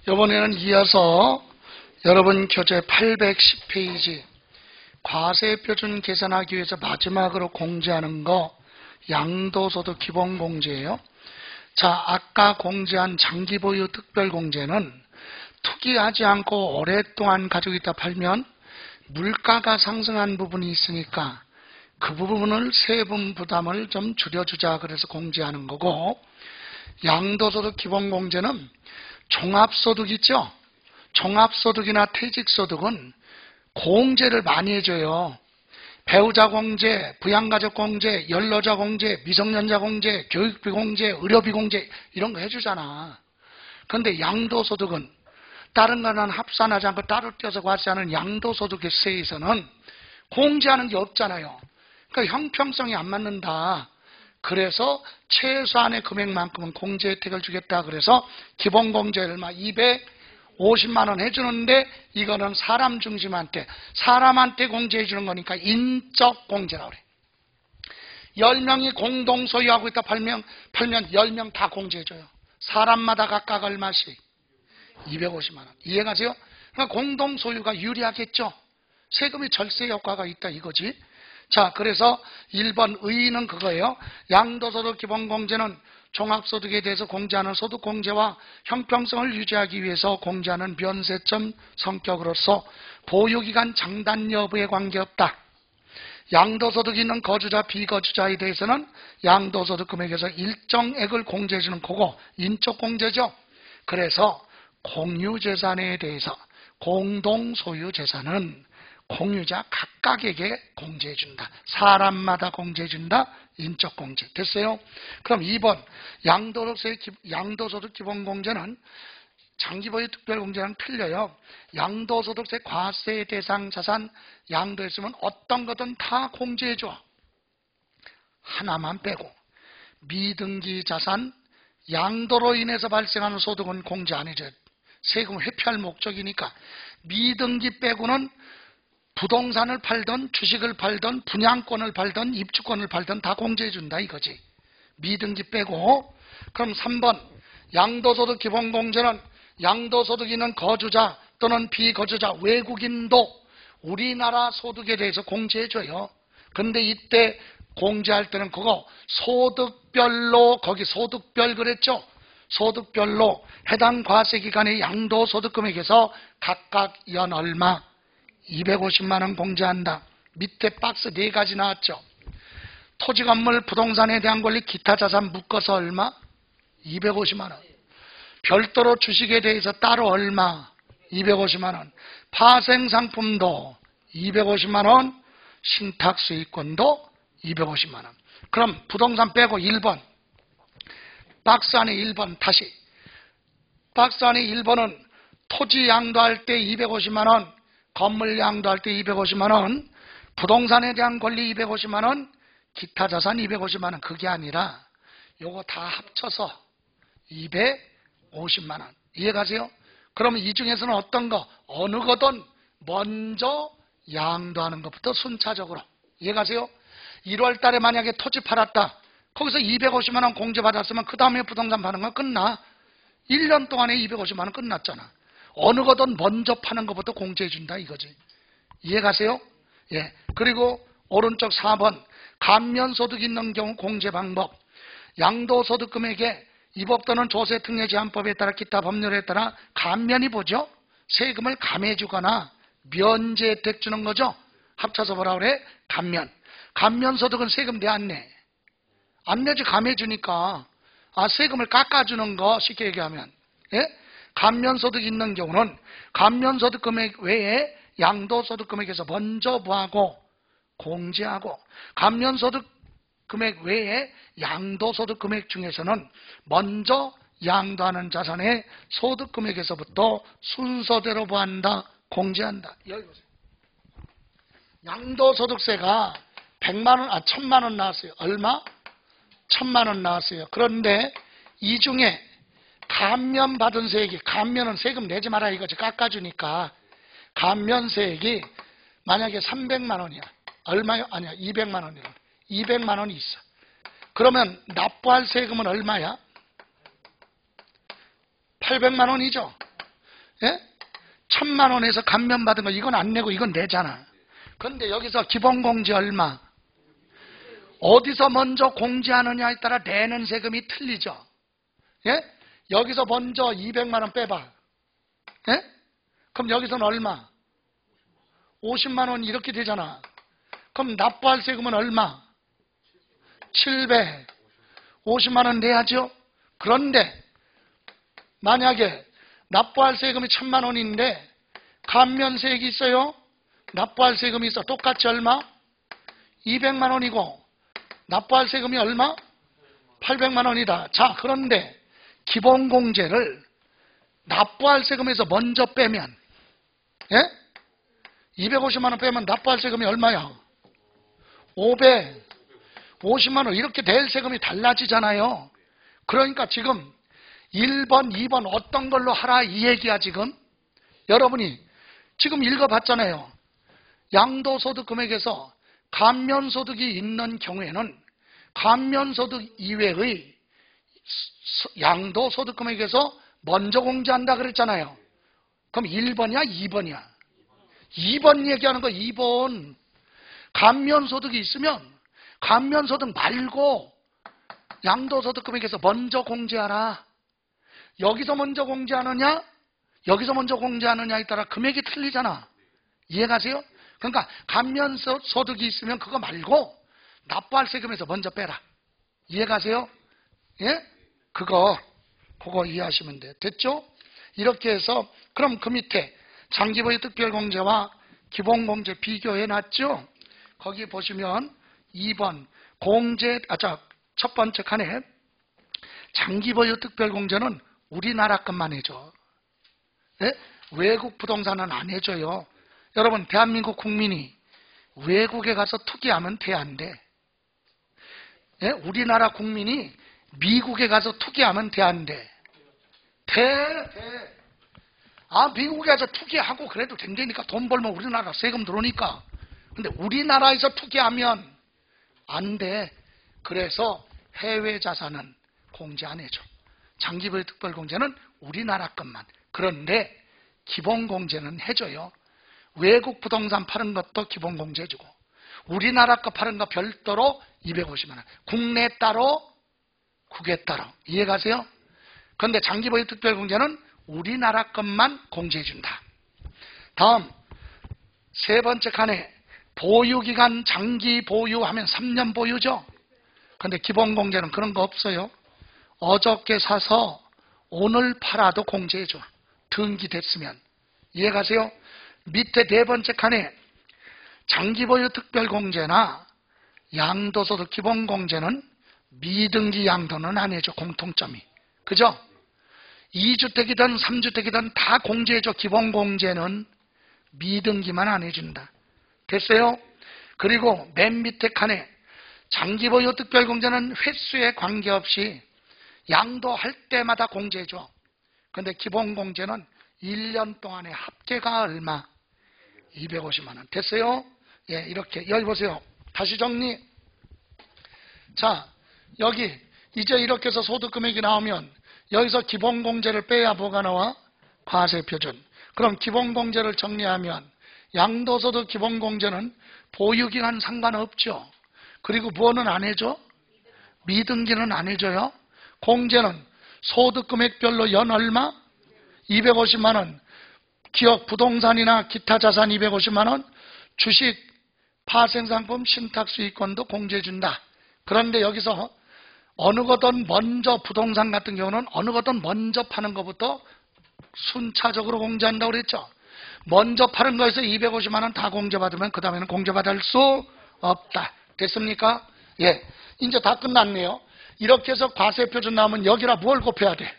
이번에는 이어서 여러분 교재 810페이지 과세표준 계산하기 위해서 마지막으로 공제하는 거 양도소득 기본공제예요. 자, 아까 공제한 장기보유 특별공제는 투기하지 않고 오랫동안 가지고 있다 팔면 물가가 상승한 부분이 있으니까 그 부분을 세금 부담을 좀 줄여주자 그래서 공제하는 거고, 양도소득 기본공제는 종합소득 있죠? 종합소득이나 퇴직소득은 공제를 많이 해줘요. 배우자 공제, 부양가족 공제, 연로자 공제, 미성년자 공제, 교육비 공제, 의료비 공제 이런 거 해주잖아. 그런데 양도소득은 다른 거는 합산하지 않고 따로 떼어서 과세하는 양도소득의 세에서는 공제하는 게 없잖아요. 그러니까 형평성이 안 맞는다. 그래서 최소한의 금액만큼은 공제 혜택을 주겠다. 그래서 기본공제를 얼마 250만 원 해주는데 이거는 사람 중심한테 사람한테 공제해 주는 거니까 인적 공제라고 그래. 10명이 공동 소유하고 있다 팔면 10명 다 공제해 줘요. 사람마다 각각 얼마씩? 250만 원. 이해가세요? 그러니까 공동 소유가 유리하겠죠. 세금이 절세 효과가 있다 이거지. 자, 그래서 1번 의의는 그거예요. 양도소득 기본공제는 종합소득에 대해서 공제하는 소득공제와 형평성을 유지하기 위해서 공제하는 면세점 성격으로서 보유기간 장단 여부에 관계없다. 양도소득이 있는 거주자, 비거주자에 대해서는 양도소득 금액에서 일정액을 공제해주는 거고 인적공제죠. 그래서 공유재산에 대해서 공동소유재산은 공유자 각각에게 공제해준다. 사람마다 공제해준다. 인적공제. 됐어요? 그럼 2번 양도소득 기본공제는 장기보유 특별공제랑 틀려요. 양도소득세 과세 대상 자산 양도했으면 어떤 거든 다 공제해줘. 하나만 빼고 미등기 자산 양도로 인해서 발생하는 소득은 공제 안 해줘요. 세금 회피할 목적이니까. 미등기 빼고는 부동산을 팔던 주식을 팔던 분양권을 팔던 입주권을 팔던 다 공제해준다 이거지. 미등기 빼고. 그럼 3번 양도소득 기본공제는 양도소득 있는 거주자 또는 비거주자 외국인도 우리나라 소득에 대해서 공제해줘요. 근데 이때 공제할 때는 그거 소득별로, 거기 소득별 그랬죠? 소득별로 해당 과세기간의 양도소득 금액에서 각각 연 얼마? 250만 원 공제한다. 밑에 박스 4가지 나왔죠. 토지, 건물, 부동산에 대한 권리, 기타 자산 묶어서 얼마? 250만 원. 별도로 주식에 대해서 따로 얼마? 250만 원. 파생상품도 250만 원. 신탁수익권도 250만 원. 그럼 부동산 빼고 1번. 박스 안에 1번 다시. 박스 안에 1번은 토지 양도할 때 250만 원. 건물 양도할 때 250만 원, 부동산에 대한 권리 250만 원, 기타 자산 250만 원. 그게 아니라 요거 다 합쳐서 250만 원. 이해가세요? 그러면 이 중에서는 어떤 거? 어느 거든 먼저 양도하는 것부터 순차적으로. 이해가세요? 1월 달에 만약에 토지 팔았다. 거기서 250만 원 공제받았으면 그 다음에 부동산 파는 건 끝나. 1년 동안에 250만 원 끝났잖아. 어느 거든 먼저 파는 것부터 공제해준다 이거지. 이해가세요? 예. 그리고 오른쪽 4번 감면소득 있는 경우 공제 방법. 양도소득 금액에 이 법 또는 조세특례제한법에 따라 기타 법률에 따라 감면이 뭐죠? 세금을 감해주거나 면제 혜택 주는 거죠. 합쳐서 뭐라 그래? 감면. 감면소득은 세금 내 안 내? 안 내지. 감해주니까. 세금을 깎아주는 거 쉽게 얘기하면. 예? 감면소득 있는 경우는 감면소득 금액 외에 양도소득 금액에서 먼저 부하고 공제하고, 감면소득 금액 외에 양도소득 금액 중에서는 먼저 양도하는 자산의 소득 금액에서부터 순서대로 부한다, 공제한다. 여기 보세요. 양도소득세가 1000만 원 나왔어요. 얼마? 1000만 원 나왔어요. 그런데 이 중에 감면받은 세액이, 감면은 세금 내지 마라 이거지. 깎아주니까. 감면세액이 만약에 300만 원이야. 얼마요? 아니야. 200만 원이야. 200만 원이 있어. 그러면 납부할 세금은 얼마야? 800만 원이죠. 예? 1,000만 원에서 감면받은 거 이건 안 내고 이건 내잖아. 그런데 여기서 기본공제 얼마? 어디서 먼저 공제하느냐에 따라 내는 세금이 틀리죠. 예? 여기서 먼저 200만 원 빼봐. 예? 그럼 여기서는 얼마? 50만 원 이렇게 되잖아. 그럼 납부할 세금은 얼마? 750만 원 내야죠. 그런데 만약에 납부할 세금이 1,000만 원인데 감면세액이 있어요. 납부할 세금이 있어. 똑같이 얼마? 200만 원이고 납부할 세금이 얼마? 800만 원이다. 자, 그런데 기본공제를 납부할 세금에서 먼저 빼면, 예? 250만 원 빼면 납부할 세금이 얼마야? 550만 원. 이렇게 낼 세금이 달라지잖아요. 그러니까 지금 1번, 2번 어떤 걸로 하라 이 얘기야 지금. 여러분이 지금 읽어봤잖아요. 양도소득 금액에서 감면소득이 있는 경우에는 감면소득 이외의 양도소득 금액에서 먼저 공제한다 그랬잖아요. 그럼 1번이야 2번이야? 2번 얘기하는 거. 2번. 감면소득이 있으면 감면소득 말고 양도소득 금액에서 먼저 공제하라. 여기서 먼저 공제하느냐 여기서 먼저 공제하느냐에 따라 금액이 틀리잖아. 이해가세요? 그러니까 감면소득이 있으면 그거 말고 납부할 세금에서 먼저 빼라. 이해가세요? 예? 그거 이해하시면 돼. 됐죠? 이렇게 해서 그럼 그 밑에 장기보유 특별공제와 기본공제 비교해놨죠? 거기 보시면 2번 첫 번째 칸에 장기보유 특별공제는 우리나라 것만 해줘. 예? 외국 부동산은 안 해줘요. 여러분 대한민국 국민이 외국에 가서 투기하면 돼 안 돼? 예? 우리나라 국민이 미국에 가서 투기하면 돼 안 돼? 돼. 아, 미국에 가서 투기하고 그래도 된다니까. 돈 벌면 우리나라 세금 들어오니까. 근데 우리나라에서 투기하면 안 돼. 그래서 해외 자산은 공제 안 해줘. 장기보유 특별공제는 우리나라 것만. 그런데 기본공제는 해줘요. 외국 부동산 파는 것도 기본공제 해주고 우리나라 거 파는 거 별도로 250만 원. 국내 따로 국외 따로. 이해가세요? 그런데 장기보유 특별공제는 우리나라 것만 공제해준다. 다음 세 번째 칸에 보유기간 장기 보유하면 3년 보유죠. 그런데 기본공제는 그런 거 없어요. 어저께 사서 오늘 팔아도 공제해줘. 등기됐으면. 이해가세요? 밑에 네 번째 칸에 장기보유 특별공제나 양도소득 기본공제는 미등기 양도는 안 해줘. 공통점이. 그죠? 2주택이든 3주택이든 다 공제해줘. 기본공제는 미등기만 안 해준다. 됐어요? 그리고 맨 밑에 칸에 장기보유 특별공제는 횟수에 관계없이 양도할 때마다 공제해줘. 그런데 기본공제는 1년 동안의 합계가 얼마? 250만 원. 됐어요? 예, 이렇게. 여기 보세요. 다시 정리. 자, 여기 이제 이렇게 해서 소득금액이 나오면 여기서 기본공제를 빼야 뭐가 나와? 과세표준. 그럼 기본공제를 정리하면 양도소득 기본공제는 보유기간 상관없죠. 그리고 뭐는 안 해줘? 미등기는 안 해줘요. 공제는 소득금액별로 연 얼마? 250만 원. 기업 부동산이나 기타 자산 250만 원. 주식, 파생상품, 신탁수익권도 공제해준다. 그런데 여기서 어느 거든 먼저 부동산 같은 경우는 어느 거든 먼저 파는 것부터 순차적으로 공제한다고 그랬죠. 먼저 파는 거에서 250만 원 다 공제받으면 그 다음에는 공제받을 수 없다. 됐습니까? 예, 이제 다 끝났네요. 이렇게 해서 과세표준 나오면 여기라 뭘 곱해야 돼?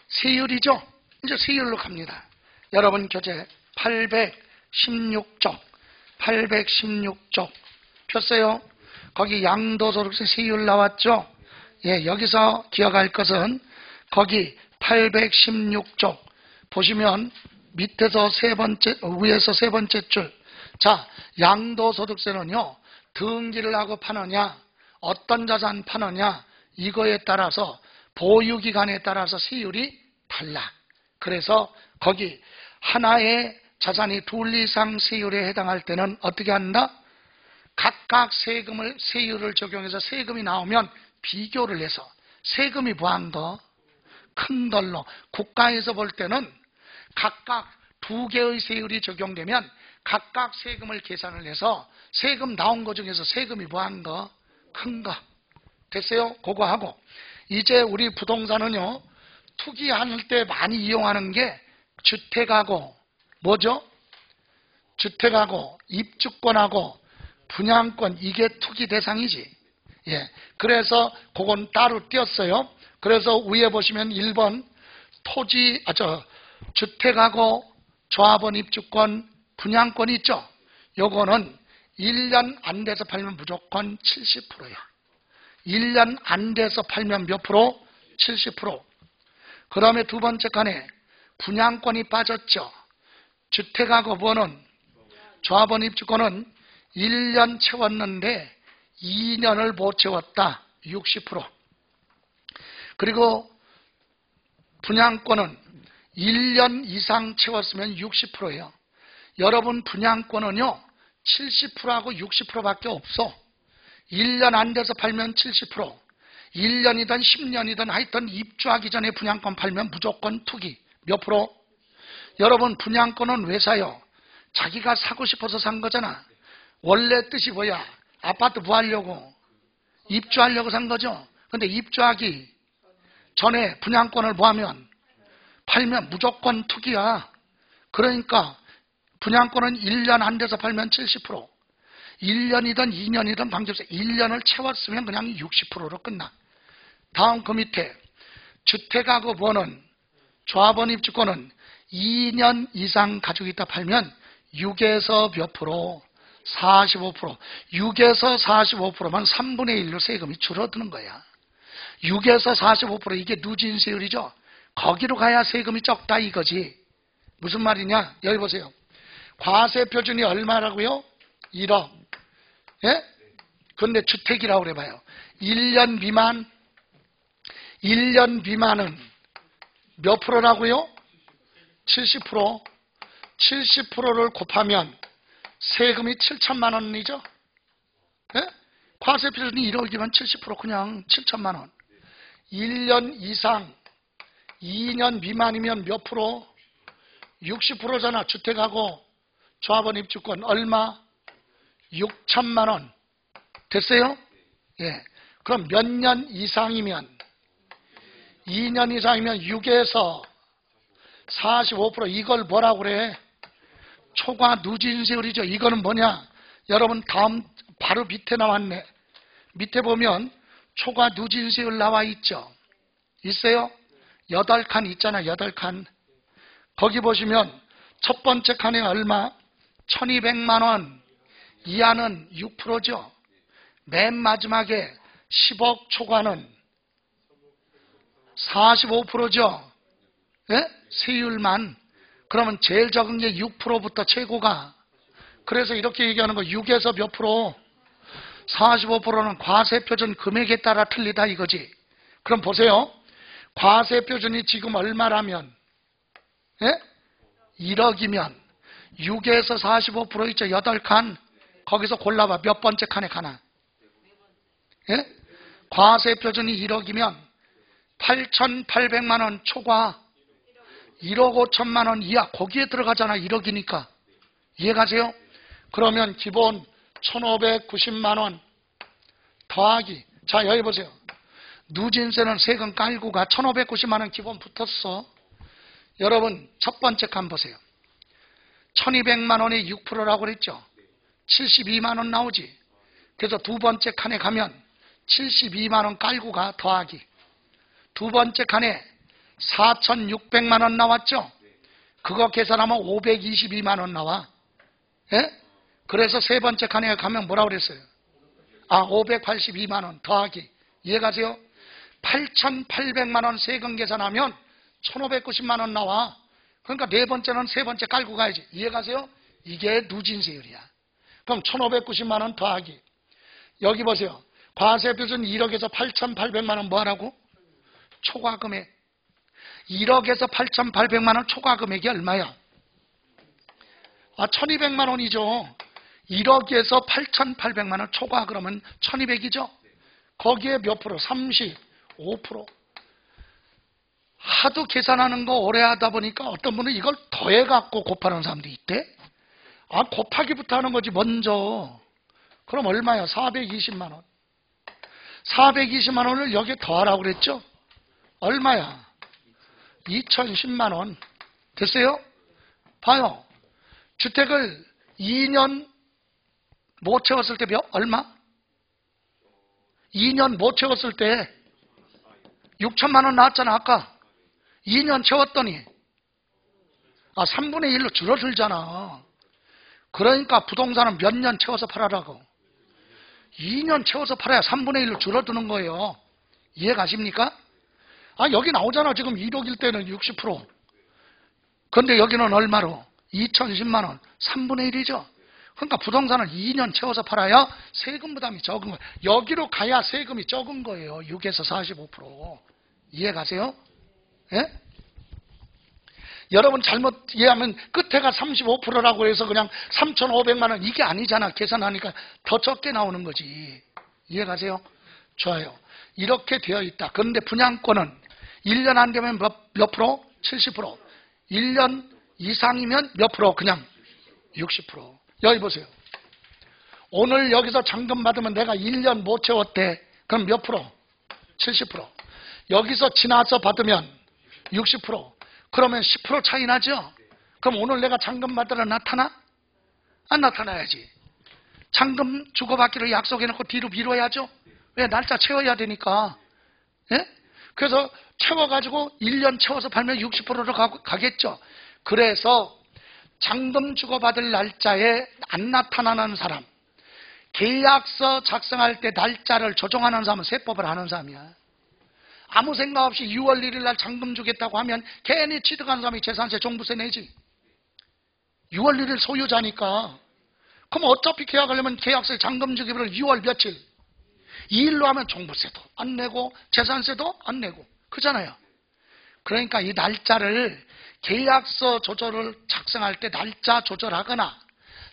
세율이죠. 이제 세율로 갑니다. 여러분 교재 816쪽 816쪽 폈어요. 거기 양도소득세 세율 나왔죠. 예, 여기서 기억할 것은 거기 816쪽 보시면 밑에서 위에서 세 번째 줄. 자, 양도소득세는요, 등기를 하고 파느냐, 어떤 자산 파느냐, 이거에 따라서 보유기간에 따라서 세율이 달라. 그래서 거기 하나의 자산이 둘 이상 세율에 해당할 때는 어떻게 한다? 각각 세율을 적용해서 세금이 나오면 비교를 해서 세금이 뭐한 거? 큰 걸로. 국가에서 볼 때는 각각 두 개의 세율이 적용되면 각각 세금을 계산을 해서 세금 나온 거 중에서 세금이 뭐한 거? 큰 거. 됐어요? 그거 하고. 이제 우리 부동산은요, 투기할 때 많이 이용하는 게 주택하고, 뭐죠? 주택하고, 입주권하고, 분양권, 이게 투기 대상이지. 예. 그래서 그건 따로 띄었어요. 그래서 위에 보시면 1번 주택하고 조합원 입주권, 분양권 있죠? 요거는 1년 안 돼서 팔면 무조건 70%야. 1년 안 돼서 팔면 몇 프로? 70%. 그 다음에 두 번째 칸에 분양권이 빠졌죠. 주택하고 뭐는? 조합원 입주권은 1년 채웠는데 2년을 못 채웠다. 60%. 그리고 분양권은 1년 이상 채웠으면 60%예요. 여러분 분양권은요, 70%하고 60%밖에 없어. 1년 안 돼서 팔면 70%, 1년이든 10년이든 하여튼 입주하기 전에 분양권 팔면 무조건 투기. 몇 프로? 여러분 분양권은 왜 사요? 자기가 사고 싶어서 산 거잖아. 원래 뜻이 뭐야? 아파트 뭐 하려고? 입주하려고 산 거죠. 근데 입주하기 전에 분양권을 뭐 하면? 팔면 무조건 투기야. 그러니까 분양권은 1년 안 돼서 팔면 70%, 1년이든 2년이든 관계없어. 1년을 채웠으면 그냥 60%로 끝나. 다음 그 밑에 주택하고 뭐는? 조합원 입주권은 2년 이상 가지고 있다 팔면 6에서 몇 프로? 45%. 6에서 45%면 3분의 1로 세금이 줄어드는 거야. 6에서 45% 이게 누진세율이죠. 거기로 가야 세금이 적다 이거지. 무슨 말이냐? 여기 보세요. 과세표준이 얼마라고요? 1억. 예? 근데 주택이라고 그래봐요. 1년 미만은 몇 프로라고요? 70%. 70%를 곱하면 세금이 7천만 원이죠. 예? 과세표준이 1억이면 70% 그냥 7천만 원. 1년 이상 2년 미만이면 몇 프로? 60%잖아. 주택하고 조합원 입주권 얼마? 6천만 원. 됐어요? 예. 그럼 몇 년 이상이면? 2년 이상이면 6에서 45%. 이걸 뭐라고 그래? 초과 누진세율이죠. 이거는 뭐냐? 여러분 다음 바로 밑에 나왔네. 밑에 보면 초과 누진세율 나와 있죠. 있어요? 8칸 있잖아. 8칸. 거기 보시면 첫 번째 칸에 얼마? 1200만 원 이하는 6%죠. 맨 마지막에 10억 초과는 45%죠. 예? 세율만. 그러면 제일 적은 게 6%부터 최고가. 그래서 이렇게 얘기하는 거 6에서 몇 프로? 45%는 과세표준 금액에 따라 틀리다 이거지. 그럼 보세요. 과세표준이 지금 얼마라면? 예? 1억이면 6에서 45% 있죠. 8칸. 거기서 골라봐. 몇 번째 칸에 가나? 예? 과세표준이 1억이면 8,800만 원 초과 1억 5천만 원 이하 거기에 들어가잖아. 1억이니까. 이해가세요? 그러면 기본 1,590만 원 더하기. 자, 여기 보세요. 누진세는 세금 깔고 가. 1,590만 원 기본 붙었어. 여러분 첫 번째 칸 보세요. 1,200만 원에 6%라고 그랬죠. 72만 원 나오지. 그래서 두 번째 칸에 가면 72만 원 깔고 가. 더하기. 두 번째 칸에 4,600만 원 나왔죠. 그거 계산하면 522만 원 나와. 예? 그래서 세 번째 칸에 가면 뭐라고 그랬어요? 582만 원 더하기. 이해가세요? 8,800만 원 세금 계산하면 1,590만 원 나와. 그러니까 네 번째는 세 번째 깔고 가야지. 이해가세요? 이게 누진세율이야. 그럼 1,590만 원 더하기. 여기 보세요. 과세표준 1억에서 8,800만 원 뭐 하라고? 초과금액. 1억에서 8,800만 원 초과 금액이 얼마야? 1,200만 원이죠. 1억에서 8,800만 원 초과 그러면 1,200이죠. 거기에 몇 프로? 35%. 하도 계산하는 거 오래 하다 보니까 어떤 분은 이걸 더해갖고 곱하는 사람도 있대. 곱하기부터 하는 거지 먼저. 그럼 얼마야? 420만 원. 420만 원을 여기에 더하라고 그랬죠? 얼마야? 2,010만 원. 됐어요? 봐요. 주택을 2년 못 채웠을 때 얼마? 2년 못 채웠을 때 6천만 원 나왔잖아 아까. 2년 채웠더니 3분의 1로 줄어들잖아. 그러니까 부동산은 몇 년 채워서 팔아라고. 2년 채워서 팔아야 3분의 1로 줄어드는 거예요. 이해 가십니까? 여기 나오잖아. 지금 1억일 때는 60%. 그런데 여기는 얼마로? 2,010만 원. 3분의 1이죠. 그러니까 부동산은 2년 채워서 팔아야 세금 부담이 적은 거예요. 여기로 가야 세금이 적은 거예요. 6에서 45%. 이해 가세요? 예? 여러분 잘못 이해하면 끝에가 35%라고 해서 그냥 3,500만 원 이게 아니잖아. 계산하니까 더 적게 나오는 거지. 이해 가세요? 좋아요. 이렇게 되어 있다. 그런데 분양권은 1년 안 되면 몇 프로? 70%. 1년 이상이면 몇 프로? 그냥 60%. 여기 보세요. 오늘 여기서 잔금 받으면 내가 1년 못 채웠대. 그럼 몇 프로? 70%. 여기서 지나서 받으면 60%. 그러면 10% 차이 나죠? 그럼 오늘 내가 잔금 받으러 나타나? 안 나타나야지. 잔금 주고받기로 약속해놓고 뒤로 미뤄야죠? 왜? 날짜 채워야 되니까. 예? 그래서 채워가지고 1년 채워서 팔면 60%로 가겠죠? 그래서 잔금 주고받을 날짜에 안 나타나는 사람, 계약서 작성할 때 날짜를 조정하는 사람은 세법을 아는 사람이야. 아무 생각 없이 6월 1일 날 잔금 주겠다고 하면 괜히 취득한 사람이 재산세 종부세 내지. 6월 1일 소유자니까. 그럼 어차피 계약하려면 계약서에 잔금 주기를 6월 며칠 2일로 하면 종부세도 안 내고 재산세도 안 내고 그잖아요. 그러니까 이 날짜를 계약서 조절을 작성할 때 날짜 조절하거나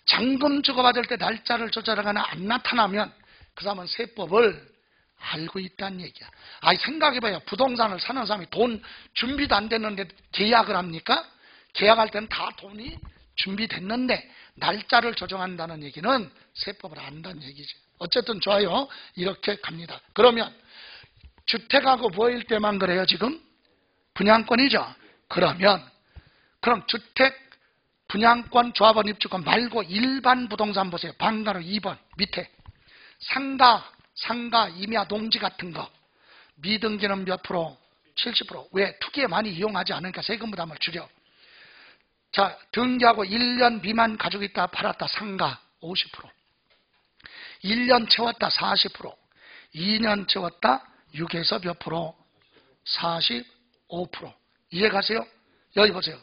잔금 주고받을 때 날짜를 조절하거나 안 나타나면 그 사람은 세법을 알고 있다는 얘기야. 생각해봐요. 부동산을 사는 사람이 돈 준비도 안 됐는데 계약을 합니까? 계약할 때는 다 돈이 준비됐는데 날짜를 조정한다는 얘기는 세법을 안다는 얘기죠. 어쨌든 좋아요. 이렇게 갑니다. 그러면 주택하고 뭐일 때만 그래요 지금? 분양권이죠. 그럼 주택, 분양권, 조합원 입주권 말고 일반 부동산 보세요. 방가로 2번 밑에 상가, 임야, 농지 같은 거 미등기는 몇 프로? 70%. 왜? 투기에 많이 이용하지 않으니까 세금 부담을 줄여. 자, 등기하고 1년 미만 가지고 있다 팔았다 상가 50%. 1년 채웠다 40%. 2년 채웠다 6에서 몇 프로? 45%. 이해 가세요? 여기 보세요.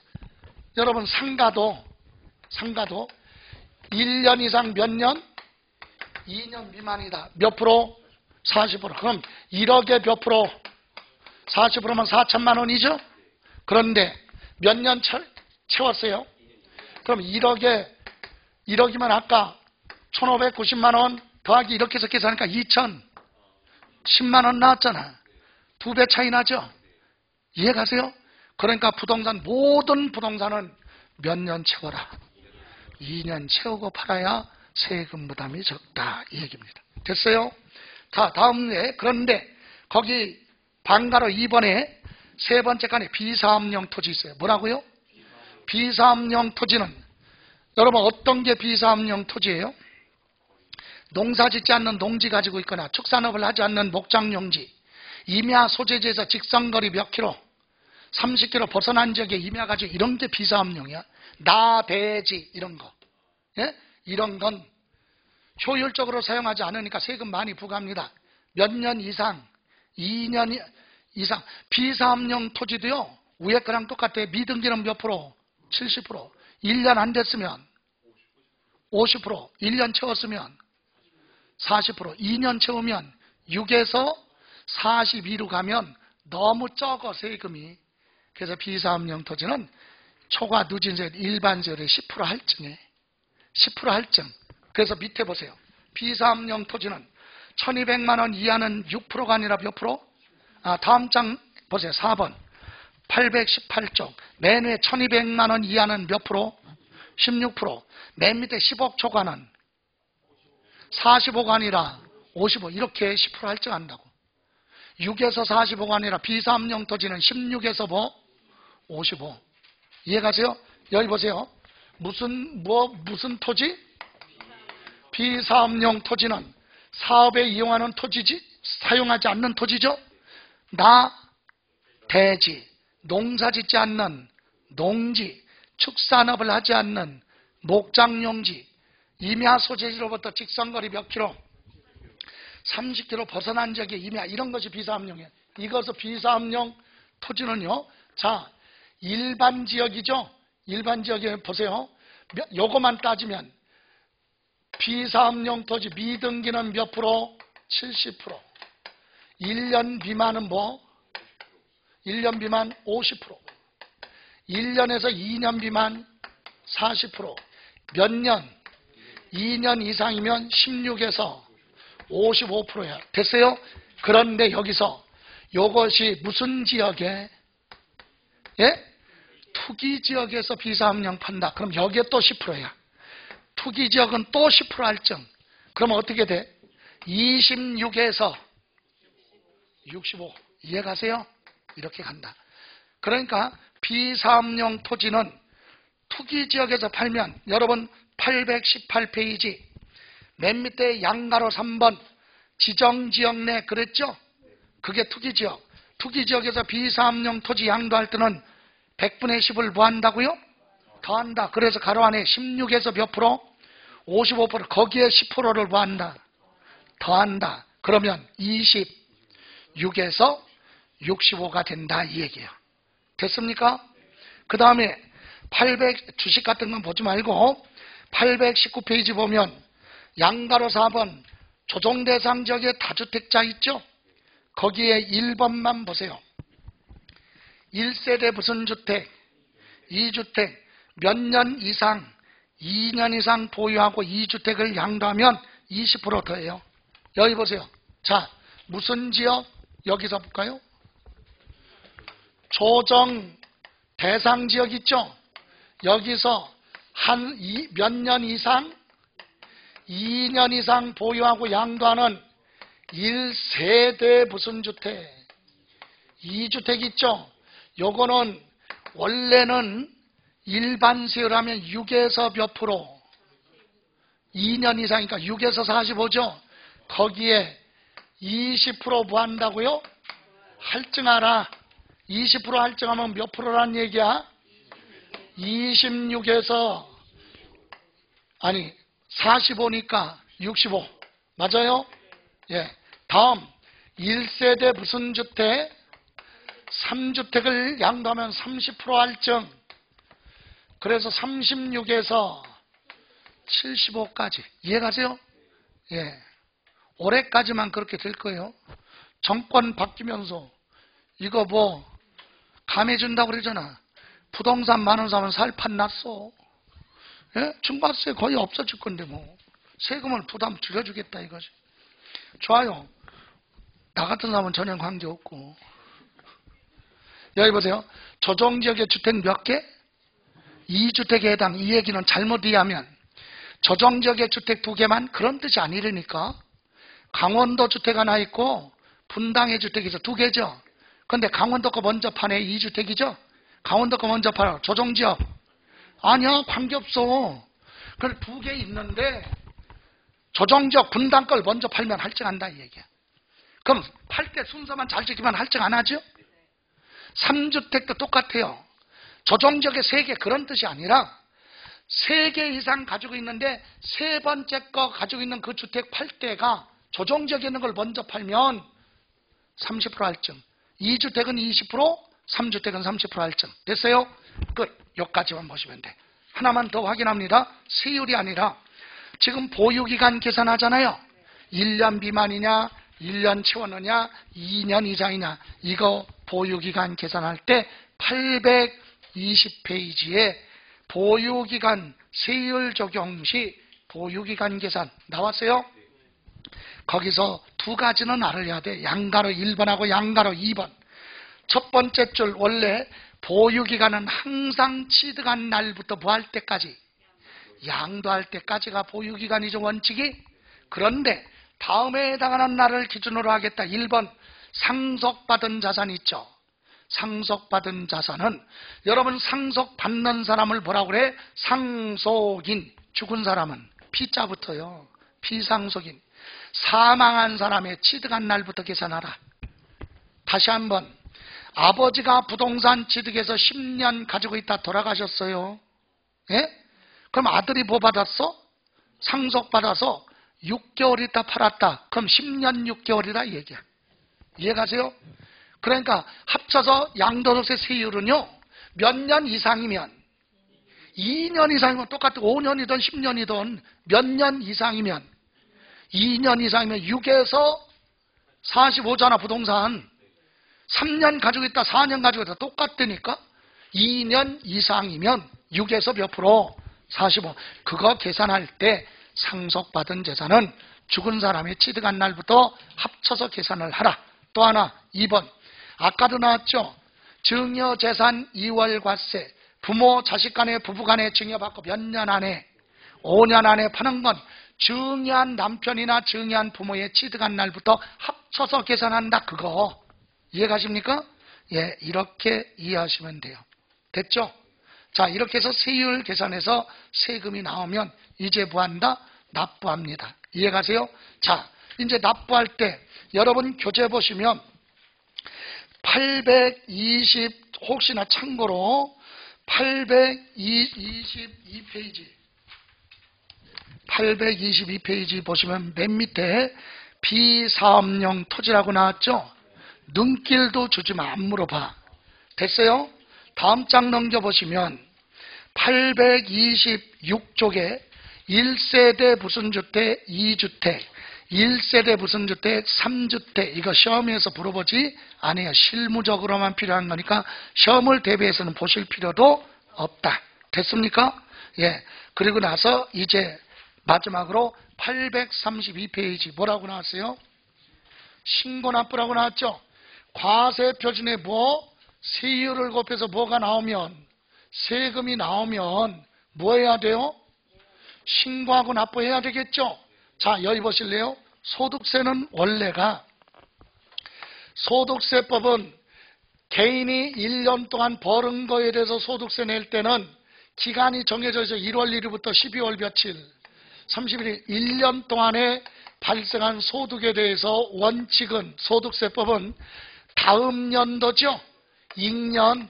여러분 상가도 1년 이상 몇 년? 2년 미만이다. 몇 프로? 40%. 그럼 1억에 몇 프로? 40%면 4천만 원이죠? 그런데 몇 년 채웠어요? 그럼 1억이면 아까 1,590만 원 더하기 이렇게 해서 계산하니까 2,010만 원 나왔잖아. 2배 차이 나죠? 이해 가세요? 그러니까 모든 부동산은 몇 년 채워라. 2년 채우고 팔아야 세금 부담이 적다. 이 얘기입니다. 됐어요? 자, 다음에 그런데 거기 방가로 2번에 세 번째 칸에 비사업용 토지 있어요. 뭐라고요? 비사업용 토지는 여러분 어떤 게 비사업용 토지예요? 농사 짓지 않는 농지 가지고 있거나 축산업을 하지 않는 목장용지, 임야 소재지에서 직선거리 몇 킬로, 30km 벗어난 지역에 임야 가지고 이런 게 비사업용이야. 나, 대지 이런 거. 예? 이런 건 효율적으로 사용하지 않으니까 세금 많이 부과합니다. 몇 년 이상, 2년 이상. 비사업용 토지도요. 위에 거랑 똑같아요. 미등기는 몇 프로? 70%. 1년 안 됐으면 50%. 1년 채웠으면 40%. 2년 채우면 6에서 42로 가면 너무 적어 세금이. 그래서 비사업용 토지는 초과 누진세 일반세율의 10% 할증에 10% 할증. 그래서 밑에 보세요. 비사업용 토지는 1200만 원 이하는 6%가 아니라 몇 프로? 다음 장 보세요. 4번 818쪽 매매 1200만 원 이하는 몇 프로? 16%. 맨 밑에 10억 초과는 45가 아니라 55. 이렇게 10% 할증한다고. 6에서 45가 아니라 비사업용 토지는 16에서 55. 이해가세요? 여기 보세요. 무슨 토지? 비사업용 토지는 사업에 이용하는 토지지, 사용하지 않는 토지죠? 대지, 농사 짓지 않는 농지, 축산업을 하지 않는 목장용지, 임야 소재지로부터 직선거리 몇 킬로? 30km 벗어난 지역의 임야, 이런 것이 비사업용이에요. 이것은 비사업용 토지는요, 자, 일반 지역이죠? 일반 지역에 보세요. 요거만 따지면 비사업용 토지 미등기는 몇 프로? 70%. 1년 미만은 1년 미만 50%. 1년에서 2년 미만 40%. 몇 년? 2년 이상이면 16에서 55%야. 됐어요? 그런데 여기서 요것이 무슨 지역에? 예? 투기 지역에서 비사업용 판다. 그럼 여기에 또 10%야. 투기 지역은 또 10% 할증. 그러면 어떻게 돼? 26에서 65. 이해가세요? 이렇게 간다. 그러니까 비사업용 토지는 투기 지역에서 팔면 여러분 818페이지 맨 밑에 양가로 3번 지정지역 내 그랬죠? 그게 투기지역. 투기지역에서 비사업용 토지 양도할 때는 100분의 10을 뭐 한다고요? 더한다. 그래서 가로 안에 16에서 몇 프로? 55%. 거기에 10%를 뭐 한다? 더한다. 그러면 26에서 65가 된다 이 얘기예요. 됐습니까? 그 다음에 800 주식 같은 건 보지 말고 819페이지 보면 양가로 4번 조정대상 지역의 다주택자 있죠? 거기에 1번만 보세요. 1세대 무슨 주택? 2주택 몇 년 이상 2년 이상 보유하고 2주택을 양도하면 20% 더해요. 여기 보세요. 자, 무슨 지역? 여기서 볼까요? 조정 대상 지역 있죠? 여기서 몇 년 이상? 2년 이상 보유하고 양도하는 1세대 무슨 주택? 2주택 있죠? 요거는 원래는 일반세율하면 6에서 몇 프로? 2년 이상이니까 6에서 45죠? 거기에 20% 부한다고요? 할증하라. 20% 할증하면 몇 프로란 얘기야? 26에서 45니까 65. 맞아요? 예. 다음 1세대 무슨 주택? 3주택을 양도하면 30% 할증. 그래서 36에서 75까지. 이해가세요? 예. 올해까지만 그렇게 될 거예요. 정권 바뀌면서 이거 뭐 감해준다고 그러잖아. 부동산 많은 사람은 살판 났어. 예? 중과세 거의 없어질 건데 뭐 세금을 부담 줄여주겠다 이거지. 좋아요. 나 같은 사람은 전혀 관계없고. 여기 보세요. 조정지역의 주택 몇 개? 2주택에 해당. 이 얘기는 잘못 이해하면 조정지역의 주택 2개만 그런 뜻이 아니라니까. 강원도 주택 하나 있고 분당의 주택이 2개죠. 근데 강원도 거 먼저 파네. 2주택이죠. 강원도 거 먼저 팔아. 조정지역. 아니야. 관계없어. 그래 2개 있는데 조정지역 분당 걸 먼저 팔면 할증한다 이 얘기야. 그럼 팔 때 순서만 잘 지키면 할증 안 하죠? 3주택도 똑같아요. 조정지역의 3개 그런 뜻이 아니라 3개 이상 가지고 있는데 3번째 거 가지고 있는 그 주택 팔 때가 조정지역에 있는 걸 먼저 팔면 30% 할증. 2주택은 20%, 3주택은 30% 할증. 됐어요? 끝. 여기까지만 보시면 돼. 하나만 더 확인합니다. 세율이 아니라 지금 보유기간 계산하잖아요. 1년 미만이냐, 1년 채웠느냐, 2년 이상이냐. 이거 보유기간 계산할 때 820페이지에 보유기간 세율 적용 시 보유기간 계산 나왔어요? 거기서 두 가지는 알아야 돼. 양가로 1번하고 양가로 2번. 첫 번째 줄 원래 보유기간은 항상 취득한 날부터 뭐 할 때까지? 양도할 때까지가 보유기간이죠, 원칙이. 그런데 다음에 해당하는 날을 기준으로 하겠다. 1번 상속받은 자산 있죠. 상속받은 자산은 여러분 상속받는 사람을 뭐라고 그래? 상속인. 죽은 사람은 피자부터요. 피상속인. 사망한 사람의 취득한 날부터 계산하라. 다시 한번 아버지가 부동산 취득해서 10년 가지고 있다 돌아가셨어요. 예? 그럼 아들이 뭐 받았어? 상속받아서 6개월 있다 팔았다. 그럼 10년 6개월이라 얘기야. 이해가세요? 그러니까 합쳐서 양도소득세 세율은요, 몇 년 이상이면, 2년 이상이면 똑같아. 5년이든 10년이든 몇 년 이상이면, 2년 이상이면 6에서 45잖아, 부동산. 3년 가지고 있다, 4년 가지고 있다 똑같다니까. 2년 이상이면 6에서 몇 프로? 45. 그거 계산할 때 상속받은 재산은 죽은 사람이 취득한 날부터 합쳐서 계산을 하라. 또 하나 2번 아까도 나왔죠. 증여재산 2월과세 부모 자식 간에 부부 간에 증여받고 몇 년 안에 5년 안에 파는 건 증여한 남편이나 증여한 부모의 취득한 날부터 합쳐서 계산한다. 그거 이해가십니까? 예, 이렇게 이해하시면 돼요. 됐죠? 자, 이렇게 해서 세율 계산해서 세금이 나오면 이제 뭐 한다? 납부합니다. 이해가세요? 자, 이제 납부할 때 여러분 교재 보시면 820 혹시나 참고로 822페이지 보시면 맨 밑에 비사업용 토지라고 나왔죠? 눈길도 주지 마. 안 물어봐. 됐어요? 다음 장 넘겨보시면 826쪽에 1세대 무슨 주택, 2주택, 1세대 무슨 주택, 3주택 이거 시험에서 물어보지 아니에요. 실무적으로만 필요한 거니까 시험을 대비해서는 보실 필요도 없다. 됐습니까? 예. 그리고 나서 이제 마지막으로 832페이지 뭐라고 나왔어요? 신고납부라고 나왔죠? 과세 표준에 뭐? 세율을 곱해서 뭐가 나오면 세금이 나오면 뭐 해야 돼요? 신고하고 납부해야 되겠죠? 자, 여기 보실래요? 소득세는 원래가 소득세법은 개인이 1년 동안 벌은 거에 대해서 소득세 낼 때는 기간이 정해져 있어. 1월 1일부터 12월 며칠 31일 1년 동안에 발생한 소득에 대해서 원칙은 소득세법은 다음 연도죠. 2년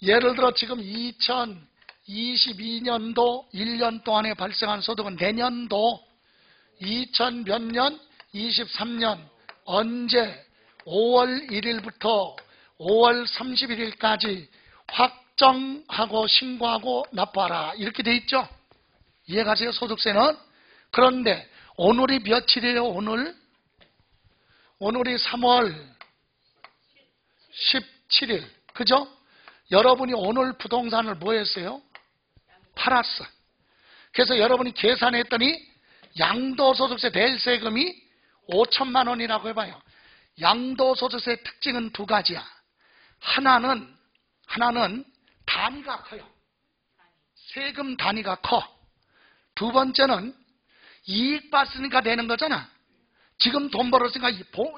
예를 들어 지금 2022년도 1년 동안에 발생한 소득은 내년도 2000 몇 년? 23년 언제? 5월 1일부터 5월 31일까지 확정하고 신고하고 납부하라 이렇게 돼 있죠. 이해가세요? 소득세는. 그런데 오늘이 며칠이에요? 오늘이 3월 17일 그죠? 여러분이 오늘 부동산을 뭐 했어요? 팔았어. 그래서 여러분이 계산했더니 양도소득세 낼 세금이 5천만 원이라고 해봐요. 양도소득세 특징은 두 가지야. 하나는 단위가 커요. 세금 단위가 커. 두 번째는 이익 봤으니까 내는 거잖아. 지금 돈 벌었으니까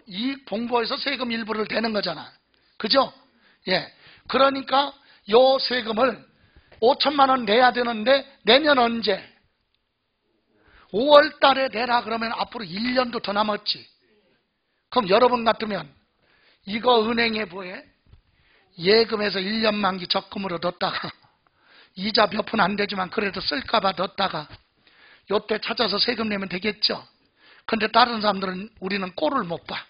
이익 공고해서 세금 일부를 내는 거잖아. 그죠? 예. 그러니까 요 세금을 5천만 원 내야 되는데 내년 언제? 5월 달에 내라 그러면 앞으로 1년도 더 남았지. 그럼 여러분 같으면 이거 은행에 뭐해? 예금에서 1년 만기 적금으로 넣었다가 이자 몇 푼 안 되지만 그래도 쓸까봐 넣었다가 요때 찾아서 세금 내면 되겠죠. 근데 다른 사람들은 우리는 꼴을 못 봐.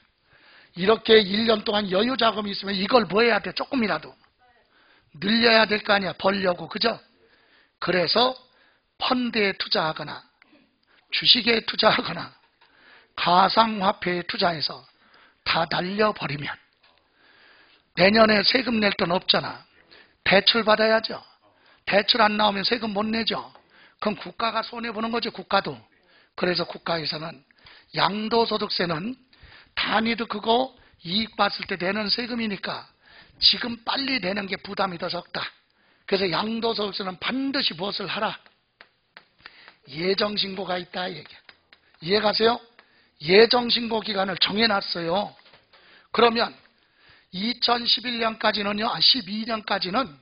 이렇게 1년 동안 여유 자금이 있으면 이걸 뭐 해야 돼? 조금이라도 늘려야 될 거 아니야. 벌려고. 그죠? 그래서 펀드에 투자하거나 주식에 투자하거나 가상화폐에 투자해서 다 날려버리면 내년에 세금 낼 돈 없잖아. 대출 받아야죠. 대출 안 나오면 세금 못 내죠. 그럼 국가가 손해보는 거죠, 국가도. 그래서 국가에서는 양도소득세는 단위도 크고 이익 봤을 때 내는 세금이니까 지금 빨리 내는 게 부담이 더 적다. 그래서 양도소득세는 반드시 무엇을 하라? 예정신고가 있다 얘기야. 이해가세요? 예정신고 기간을 정해놨어요. 그러면 2011년까지는요, 12년까지는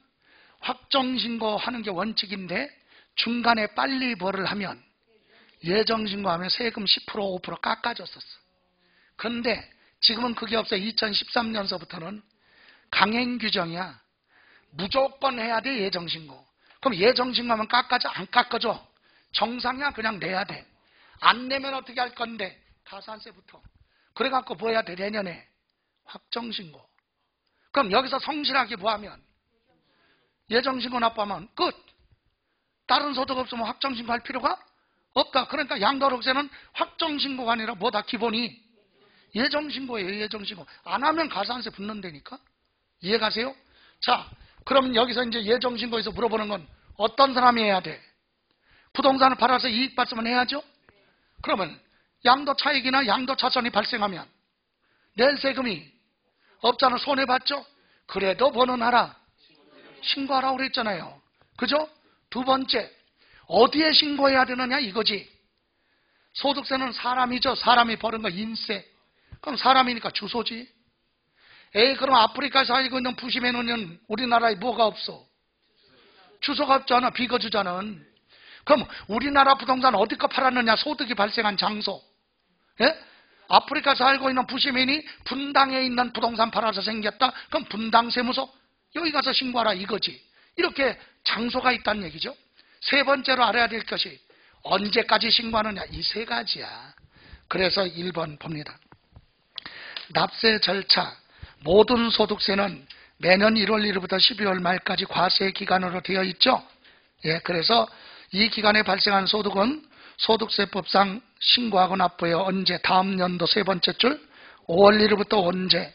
확정신고하는 게 원칙인데 중간에 빨리 뭐를 하면 예정신고하면 세금 10% 5% 깎아줬었어. 그런데 지금은 그게 없어요. 2013년서부터는 강행 규정이야. 무조건 해야 돼, 예정신고. 그럼 예정신고하면 깎아줘? 안 깎아줘? 정상이야, 그냥 내야 돼. 안 내면 어떻게 할 건데? 가산세부터. 그래갖고 뭐 해야 돼, 내년에? 확정신고. 그럼 여기서 성실하게 뭐 하면? 예정신고 납부하면 끝. 다른 소득 없으면 확정신고 할 필요가 없다. 그러니까 양도소득세는 확정신고가 아니라 뭐다, 기본이? 예정신고예요, 예정신고. 안 하면 가산세 붙는다니까? 이해가세요? 자, 그럼 여기서 이제 예정신고에서 물어보는 건 어떤 사람이 해야 돼? 부동산을 팔아서 이익 봤으면 해야죠? 그러면 양도차익이나 양도차손이 발생하면 낼 세금이 없잖아. 손해봤죠? 그래도 뭐는 하라? 신고하라고 그랬잖아요. 그죠? 두 번째, 어디에 신고해야 되느냐 이거지. 소득세는 사람이죠. 사람이 버는 거 인세. 그럼 사람이니까 주소지. 에이, 그럼 아프리카에 살고 있는 부시맨은 우리나라에 뭐가 없어? 주소가 없잖아. 비거주자는. 그럼 우리나라 부동산 어디 거 팔았느냐? 소득이 발생한 장소. 예? 아프리카 살고 있는 부시맨이 분당에 있는 부동산 팔아서 생겼다. 그럼 분당 세무서 여기 가서 신고하라 이거지. 이렇게 장소가 있다는 얘기죠. 세 번째로 알아야 될 것이 언제까지 신고하느냐, 이 세 가지야. 그래서 1번 봅니다. 납세 절차. 모든 소득세는 매년 1월 1일부터 12월 말까지 과세 기간으로 되어 있죠. 예, 그래서 이 기간에 발생한 소득은 소득세법상 신고하고 납부해요. 언제? 다음 연도 세 번째 줄 5월 1일부터 언제?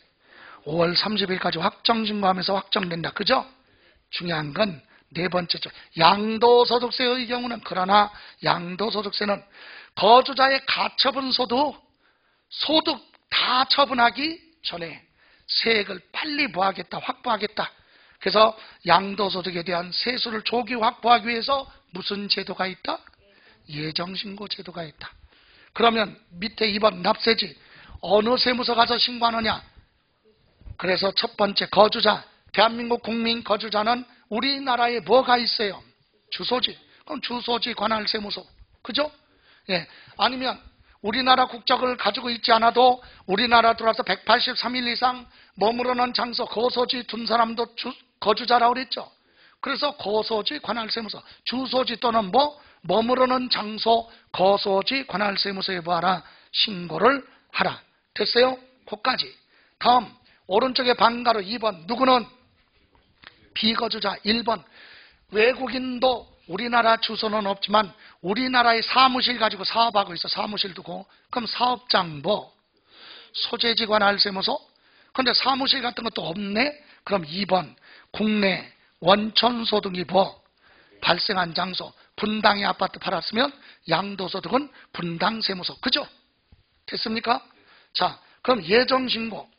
5월 30일까지 확정신고하면서 확정된다. 그죠? 중요한 건 네 번째 줄 양도소득세의 경우는, 그러나 양도소득세는 거주자의 가처분 소득 다 처분하기 전에 세액을 빨리 뭐하겠다? 확보하겠다. 그래서 양도소득에 대한 세수를 조기 확보하기 위해서 무슨 제도가 있다? 예정신고 제도가 있다. 그러면 밑에 2번 납세지. 어느 세무서 가서 신고하느냐? 그래서 첫 번째 거주자. 대한민국 국민 거주자는 우리나라에 뭐가 있어요? 주소지. 그럼 주소지 관할 세무서. 그죠? 예. 아니면 우리나라 국적을 가지고 있지 않아도 우리나라 들어와서 183일 이상 머무르는 장소, 거소지 둔 사람도 거주자라고 그랬죠. 그래서 거소지 관할세무서, 주소지 또는 머무르는 장소, 거소지 관할세무서에 뭐하라? 신고를 하라. 됐어요? 거기까지. 다음 오른쪽에 방가로 2번 누구는? 비거주자. 1번 외국인도 우리나라 주소는 없지만 우리나라의 사무실 가지고 사업하고 있어. 사무실 두고. 그럼 사업장 소재지 관할세무서? 근데 사무실 같은 것도 없네? 그럼 2번 국내 원천소득이 발생한 장소. 분당에 아파트 팔았으면 양도소득은 분당세무서. 그죠? 됐습니까? 자, 그럼 예정신고.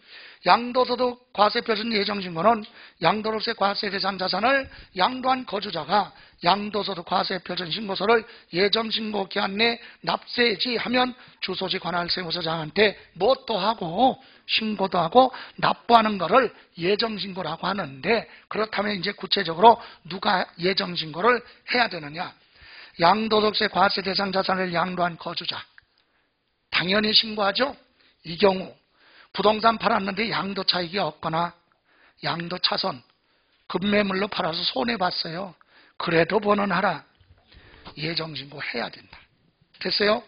양도소득 과세표준 예정신고는 양도소득세 과세 대상 자산을 양도한 거주자가 양도소득 과세표준 신고서를 예정신고 기한 내 납세지 하면 주소지 관할세무서장한테 뭣도 하고 신고도 하고 납부하는 거를 예정신고라고 하는데, 그렇다면 이제 구체적으로 누가 예정신고를 해야 되느냐? 양도소득세 과세 대상 자산을 양도한 거주자. 당연히 신고하죠. 이 경우 부동산 팔았는데 양도 차익이 없거나 양도 차손, 급매물로 팔아서 손해봤어요. 그래도 번원하라. 예정신고 해야 된다. 됐어요?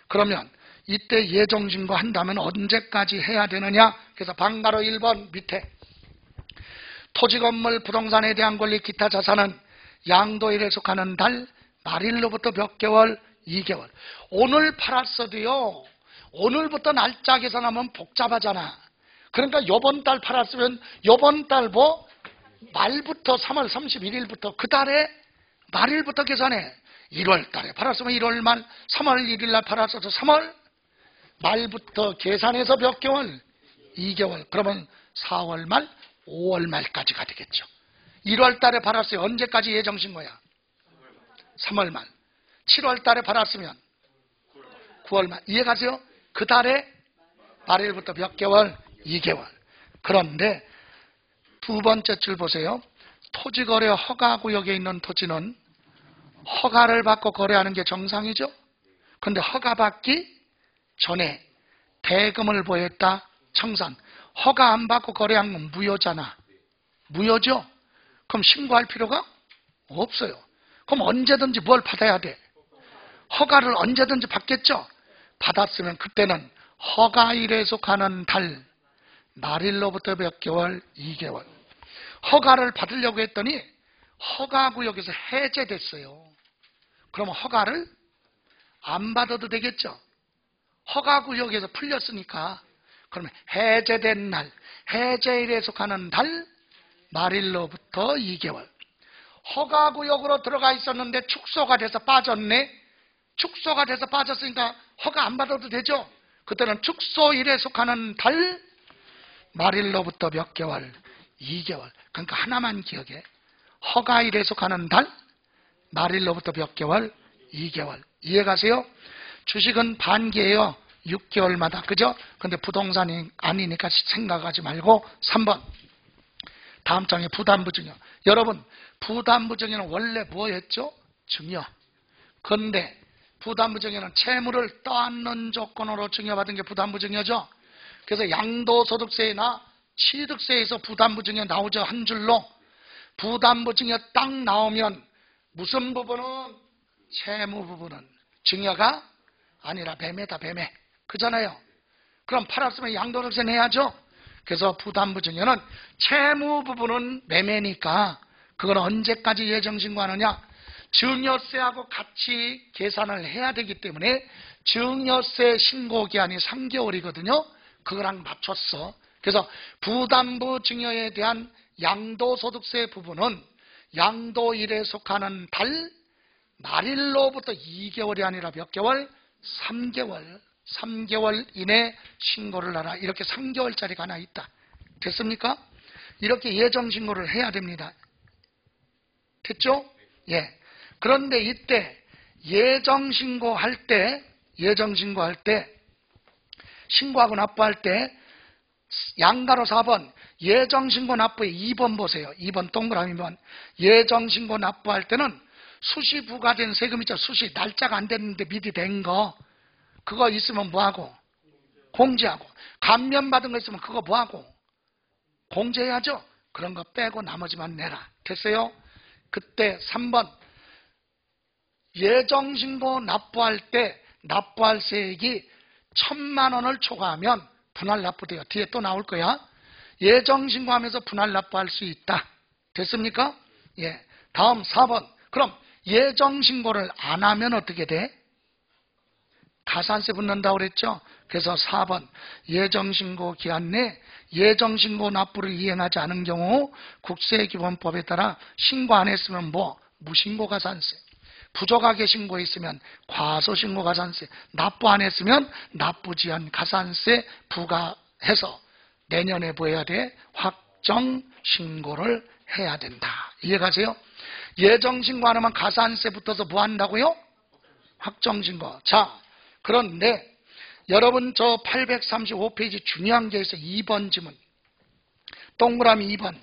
그러면 이때 예정신고 한다면 언제까지 해야 되느냐? 그래서 방가로 1번 밑에 토지, 건물, 부동산에 대한 권리, 기타 자산은 양도일에 속하는 달 말일로부터 몇 개월? 2개월. 오늘 팔았어도요, 오늘부터 날짜 계산하면 복잡하잖아. 그러니까 요번 달 팔았으면 요번 달 말부터 3월 31일부터 그 달에 말일부터 계산해. 1월 달에 팔았으면 1월 말, 3월 1일 날 팔았어서 3월 말부터 계산해서 몇 개월? 2개월. 그러면 4월 말, 5월 말까지가 되겠죠. 1월 달에 팔았어요. 언제까지 예정신고야? 3월 말. 7월 달에 팔았으면 9월 말. 이해가세요? 그 달에 말일부터 몇 개월? 2개월. 그런데 두 번째 줄 보세요. 토지거래 허가구역에 있는 토지는 허가를 받고 거래하는 게 정상이죠. 그런데 허가받기 전에 대금을 보였다. 청산. 허가 안 받고 거래한 건 무효잖아. 무효죠? 그럼 신고할 필요가 없어요. 그럼 언제든지 뭘 받아야 돼? 허가를 언제든지 받겠죠? 받았으면 그때는 허가일에 속하는 달, 말일로부터 몇 개월? 2개월. 허가를 받으려고 했더니 허가구역에서 해제됐어요. 그러면 허가를 안 받아도 되겠죠? 허가구역에서 풀렸으니까. 그러면 해제된 날, 해제일에 속하는 달, 말일로부터 2개월. 허가구역으로 들어가 있었는데 축소가 돼서 빠졌네. 축소가 돼서 빠졌으니까 허가 안 받아도 되죠? 그때는 축소일에 속하는 달, 말일로부터 몇 개월? 2개월. 그러니까 하나만 기억해. 허가일에 속하는 달, 말일로부터 몇 개월? 2개월. 이해가세요? 주식은 반기예요. 6개월마다. 그죠? 근데 부동산이 아니니까 생각하지 말고 3번. 다음 장에 부담부증여. 여러분, 부담부증여는 원래 뭐였죠? 증여. 그런데 부담부증여는 채무를 떠안는 조건으로 증여받은 게 부담부증여죠. 그래서 양도소득세나 취득세에서 부담부증여 나오죠. 한 줄로. 부담부증여 딱 나오면 무슨 부분은? 채무 부분은 증여가 아니라 매매다. 매매. 그잖아요. 그럼 팔았으면 양도소득세 내야죠. 그래서 부담부증여는 채무 부분은 매매니까 그건 언제까지 예정신고하느냐? 증여세하고 같이 계산을 해야 되기 때문에 증여세 신고기한이 3개월이거든요. 그거랑 맞췄어. 그래서 부담부증여에 대한 양도소득세 부분은 양도일에 속하는 달, 말일로부터 2개월이 아니라 몇 개월? 3개월. 3개월 이내 신고를 하라. 이렇게 3개월짜리가 하나 있다. 됐습니까? 이렇게 예정신고를 해야 됩니다. 됐죠? 예. 그런데 이때 예정신고할 때 신고하고 납부할 때 양가로 4번 예정신고 납부에 2번 보세요. 2번 동그라미면 예정신고 납부할 때는 수시 부과된 세금 있죠. 수시 날짜가 안 됐는데 미리 된 거 그거 있으면 뭐하고? 공제하고. 감면받은 거 있으면 그거 뭐하고? 공제해야죠. 그런 거 빼고 나머지만 내라. 됐어요? 그때 3번 예정신고 납부할 때 납부할 세액이 1,000만 원을 초과하면 분할 납부돼요. 뒤에 또 나올 거야. 예정신고하면서 분할 납부할 수 있다. 됐습니까? 예. 다음 4번. 그럼 예정신고를 안 하면 어떻게 돼? 가산세 붙는다고 그랬죠? 그래서 4번 예정신고 기한 내 예정신고 납부를 이행하지 않은 경우 국세기본법에 따라 신고 안 했으면 뭐? 무신고 가산세. 부족하게 신고했으면 과소신고 가산세. 납부 안 했으면 납부지연 가산세 부과해서 내년에 뭐 해야 돼? 확정신고를 해야 된다. 이해가세요? 예정신고 안 하면 가산세 붙어서 뭐 한다고요? 확정신고. 자, 그런데 여러분 저 835페이지 중요한 게 있어요. 2번 지문. 동그라미 2번.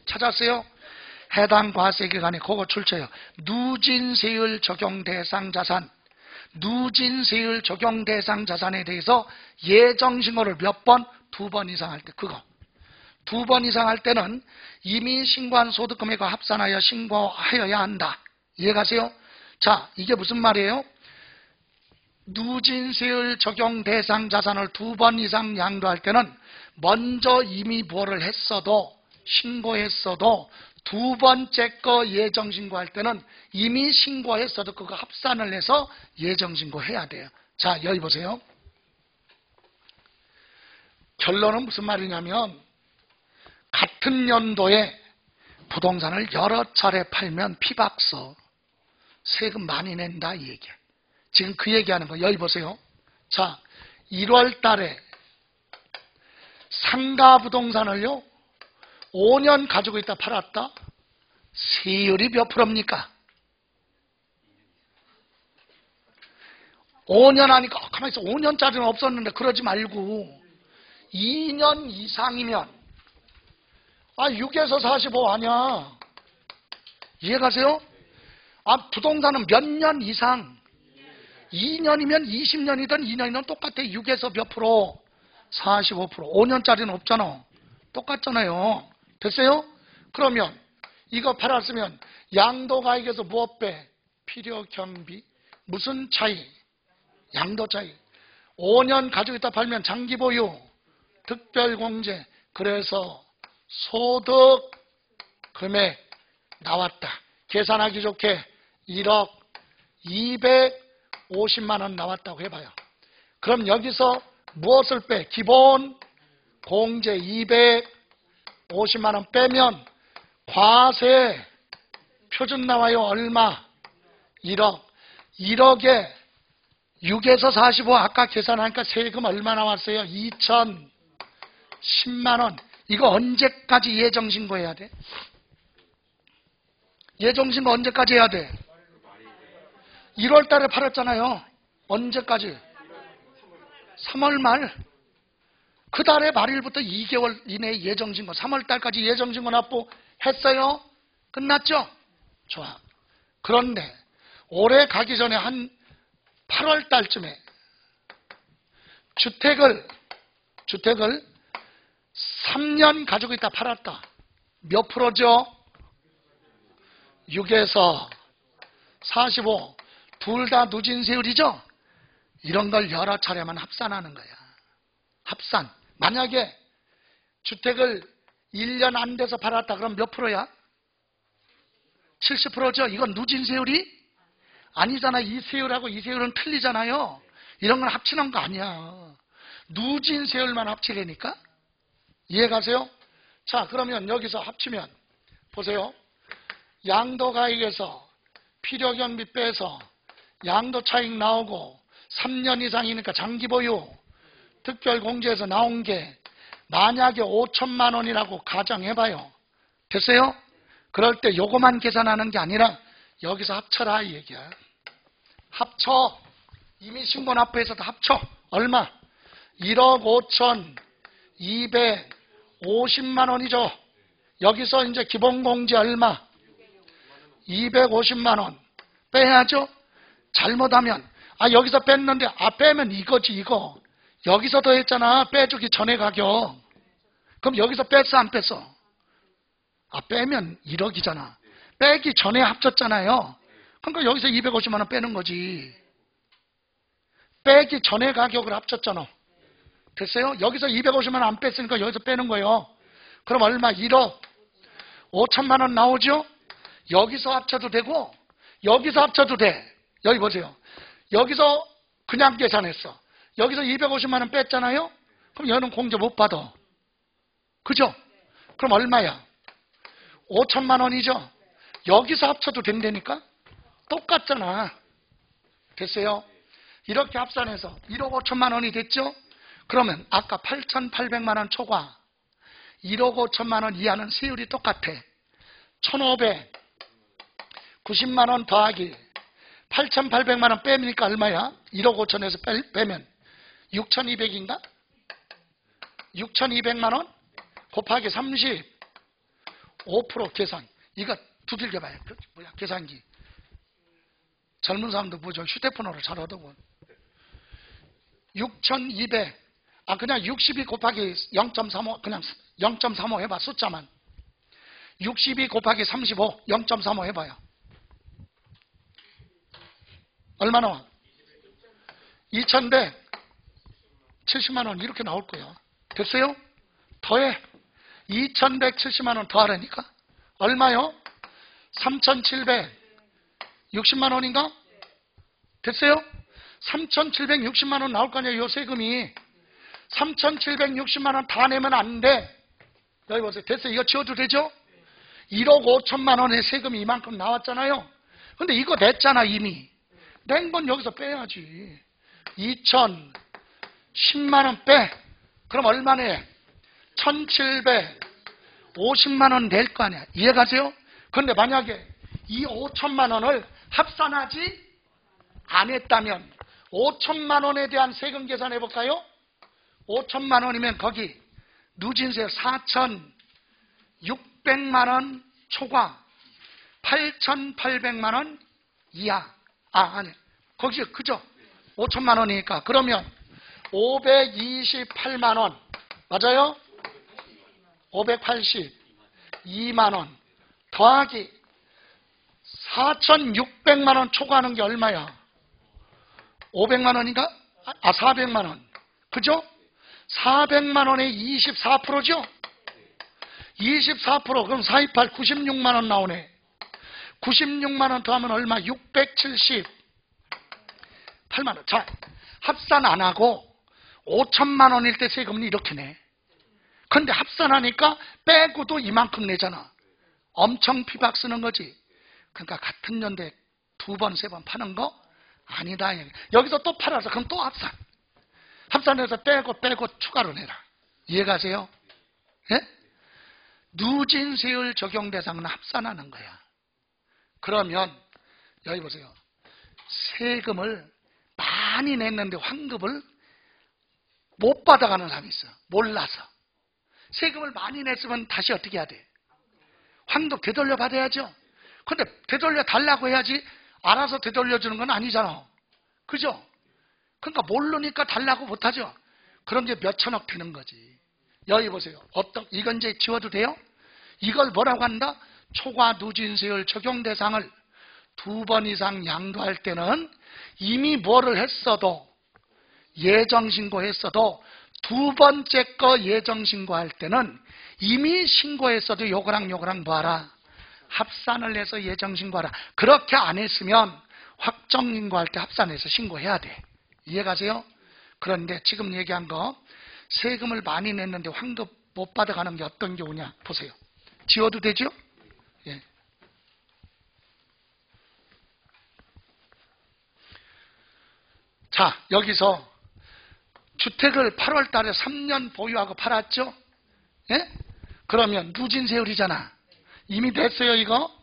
찾았어요? 해당 과세기간에 그거 출처요. 누진세율 적용 대상 자산. 누진세율 적용 대상 자산에 대해서 예정신고를 몇 번? 2번 이상 할 때 그거. 2번 이상 할 때는 이미 신고한 소득금액과 합산하여 신고하여야 한다. 이해가세요? 자, 이게 무슨 말이에요? 누진세율 적용 대상 자산을 2번 이상 양도할 때는 먼저 이미 뭐를 했어도 신고했어도 두 번째 거 예정신고할 때는 이미 신고했어도 그거 합산을 해서 예정신고해야 돼요. 자, 여기 보세요. 결론은 무슨 말이냐면 같은 연도에 부동산을 여러 차례 팔면 피박서 세금 많이 낸다 이 얘기야. 지금 그 얘기하는 거. 여기 보세요. 자, 1월 달에 상가 부동산을요 5년 가지고 있다 팔았다. 세율이 몇 프로입니까? 5년 하니까 가만히 있어. 5년짜리는 없었는데 그러지 말고 2년 이상이면 6에서 45 아니야. 이해가세요? 부동산은 몇 년 이상 2년이면 20년이든 2년이든 똑같아. 6에서 몇 프로? 45%. 5년짜리는 없잖아. 똑같잖아요. 됐어요? 그러면 이거 팔았으면 양도가액에서 무엇 빼? 필요 경비. 무슨 차이? 양도 차이. 5년 가지고 있다 팔면 장기보유, 특별공제. 그래서 소득 금액 나왔다. 계산하기 좋게 1억 250만 원 나왔다고 해봐요. 그럼 여기서 무엇을 빼? 기본 공제 250만 원 빼면 과세 표준 나와요. 얼마? 1억. 1억에 6에서 45 아까 계산하니까 세금 얼마 나왔어요? 2,010만 원. 이거 언제까지 예정신고해야 돼? 예정신고 언제까지 해야 돼? 1월 달에 팔았잖아요. 언제까지? 3월 말. 그 달의 말일부터 2개월 이내에 예정신고. 3월 달까지 예정신고 납부했어요? 끝났죠? 좋아. 그런데 올해 가기 전에 한 8월 달쯤에 주택을 3년 가지고 있다 팔았다. 몇 프로죠? 6에서 45. 둘 다 누진세율이죠? 이런 걸 여러 차례만 합산하는 거야. 합산. 만약에 주택을 1년 안 돼서 팔았다 그럼 몇 프로야? 70%죠? 이건 누진세율이? 아니잖아. 이 세율하고 이 세율은 틀리잖아요. 이런 건 합치는 거 아니야. 누진세율만 합치려니까? 이해가세요? 자, 그러면 여기서 합치면 보세요. 양도가액에서 필요경비 빼서 양도차익 나오고 3년 이상이니까 장기보유 특별공제에서 나온 게 만약에 5천만 원이라고 가정해봐요. 됐어요? 그럴 때 요거만 계산하는 게 아니라 여기서 합쳐라 이 얘기야. 합쳐. 이미 신고 납부해서도 합쳐. 얼마? 1억 5,250만 원이죠. 여기서 이제 기본공제 얼마? 250만 원 빼야죠. 잘못하면 여기서 뺐는데 빼면 이거지 이거. 여기서 더 했잖아. 빼주기 전에 가격. 그럼 여기서 뺐어 안 뺐어? 빼면 1억이잖아. 빼기 전에 합쳤잖아요. 그러니까 여기서 250만 원 빼는 거지. 빼기 전에 가격을 합쳤잖아. 됐어요? 여기서 250만 원 안 뺐으니까 여기서 빼는 거예요. 그럼 얼마? 1억 5천만 원 나오죠? 여기서 합쳐도 되고 여기서 합쳐도 돼. 여기 보세요. 여기서 그냥 계산했어. 여기서 250만 원 뺐잖아요? 그럼 얘는 공제 못 받아. 그죠? 그럼 얼마야? 5천만 원이죠? 여기서 합쳐도 된다니까? 똑같잖아. 됐어요? 이렇게 합산해서 1억 5천만 원이 됐죠? 그러면 아까 8,800만 원 초과 1억 5천만 원 이하는 세율이 똑같아. 1,590만 원 더하기 8,800만 원 빼니까 얼마야? 1억 5천에서 빼면 6,200인가? 6,200만 원 곱하기 35% 계산. 이거 두들겨봐요. 뭐야 계산기. 젊은 사람도 뭐죠? 휴대폰으로 잘 하더군. 6,200. 그냥 62 곱하기 0.35 그냥 0.35 해봐. 숫자만. 62 곱하기 35 0.35 해봐요. 얼마 나와? 2,170만 원 이렇게 나올 거야. 됐어요? 더해. 2,170만 원 더하라니까. 얼마요? 3,760만 원인가? 됐어요? 3,760만 원 나올 거 아니에요. 요 세금이. 3,760만 원 다 내면 안 돼. 여기 보세요. 됐어요? 이거 지워도 되죠? 1억 5천만 원의 세금이 이만큼 나왔잖아요. 근데 이거 냈잖아. 이미 낸 건 여기서 빼야지. 2,010만 원 빼. 그럼 얼마네? 1,750만 원 낼 거 아니야. 이해가세요? 그런데 만약에 이 5천만 원을 합산하지 안 했다면 5천만 원에 대한 세금 계산해 볼까요? 5천만 원이면 거기 누진세 4,600만 원 초과 8,800만 원 이하. 아니 거기 그죠? 5천만 원이니까 그러면 528만 원 맞아요? 582만 원 더하기 4,600만 원 초과하는 게 얼마야? 500만 원인가? 400만 원. 그죠? 400만 원에 24%죠? 24% 그럼 428, 96만 원 나오네. 96만 원 더하면 얼마? 678만 원. 자, 합산 안 하고 5천만 원일 때 세금은 이렇게 내. 근데 합산하니까 빼고도 이만큼 내잖아. 엄청 피박 쓰는 거지. 그러니까 같은 연대 2번, 3번 파는 거 아니다. 여기서 또 팔아서 그럼 또 합산. 합산해서 빼고 추가로 내라. 이해가세요? 예? 누진세율 적용 대상은 합산하는 거야. 그러면 여기 보세요. 세금을 많이 냈는데 환급을 못 받아가는 사람이 있어. 몰라서. 세금을 많이 냈으면 다시 어떻게 해야 돼? 환급 되돌려 받아야죠. 근데 되돌려 달라고 해야지 알아서 되돌려주는 건 아니잖아. 그죠? 그러니까 모르니까 달라고 못하죠. 그럼 이제 몇천억 되는 거지. 여기 보세요. 이건 이제 지워도 돼요? 이걸 뭐라고 한다? 초과 누진세율 적용 대상을 2번 이상 양도할 때는 이미 뭐를 했어도 예정신고했어도 2번째 거 예정신고할 때는 이미 신고했어도 요거랑 뭐하라? 합산을 해서 예정신고하라. 그렇게 안 했으면 확정신고할 때 합산해서 신고해야 돼. 이해가세요? 그런데 지금 얘기한 거 세금을 많이 냈는데 환급 못 받아가는 게 어떤 경우냐 보세요. 지워도 되죠? 예. 자, 여기서 주택을 8월 달에 3년 보유하고 팔았죠? 예? 그러면 누진세율이잖아. 이미 냈어요, 이거?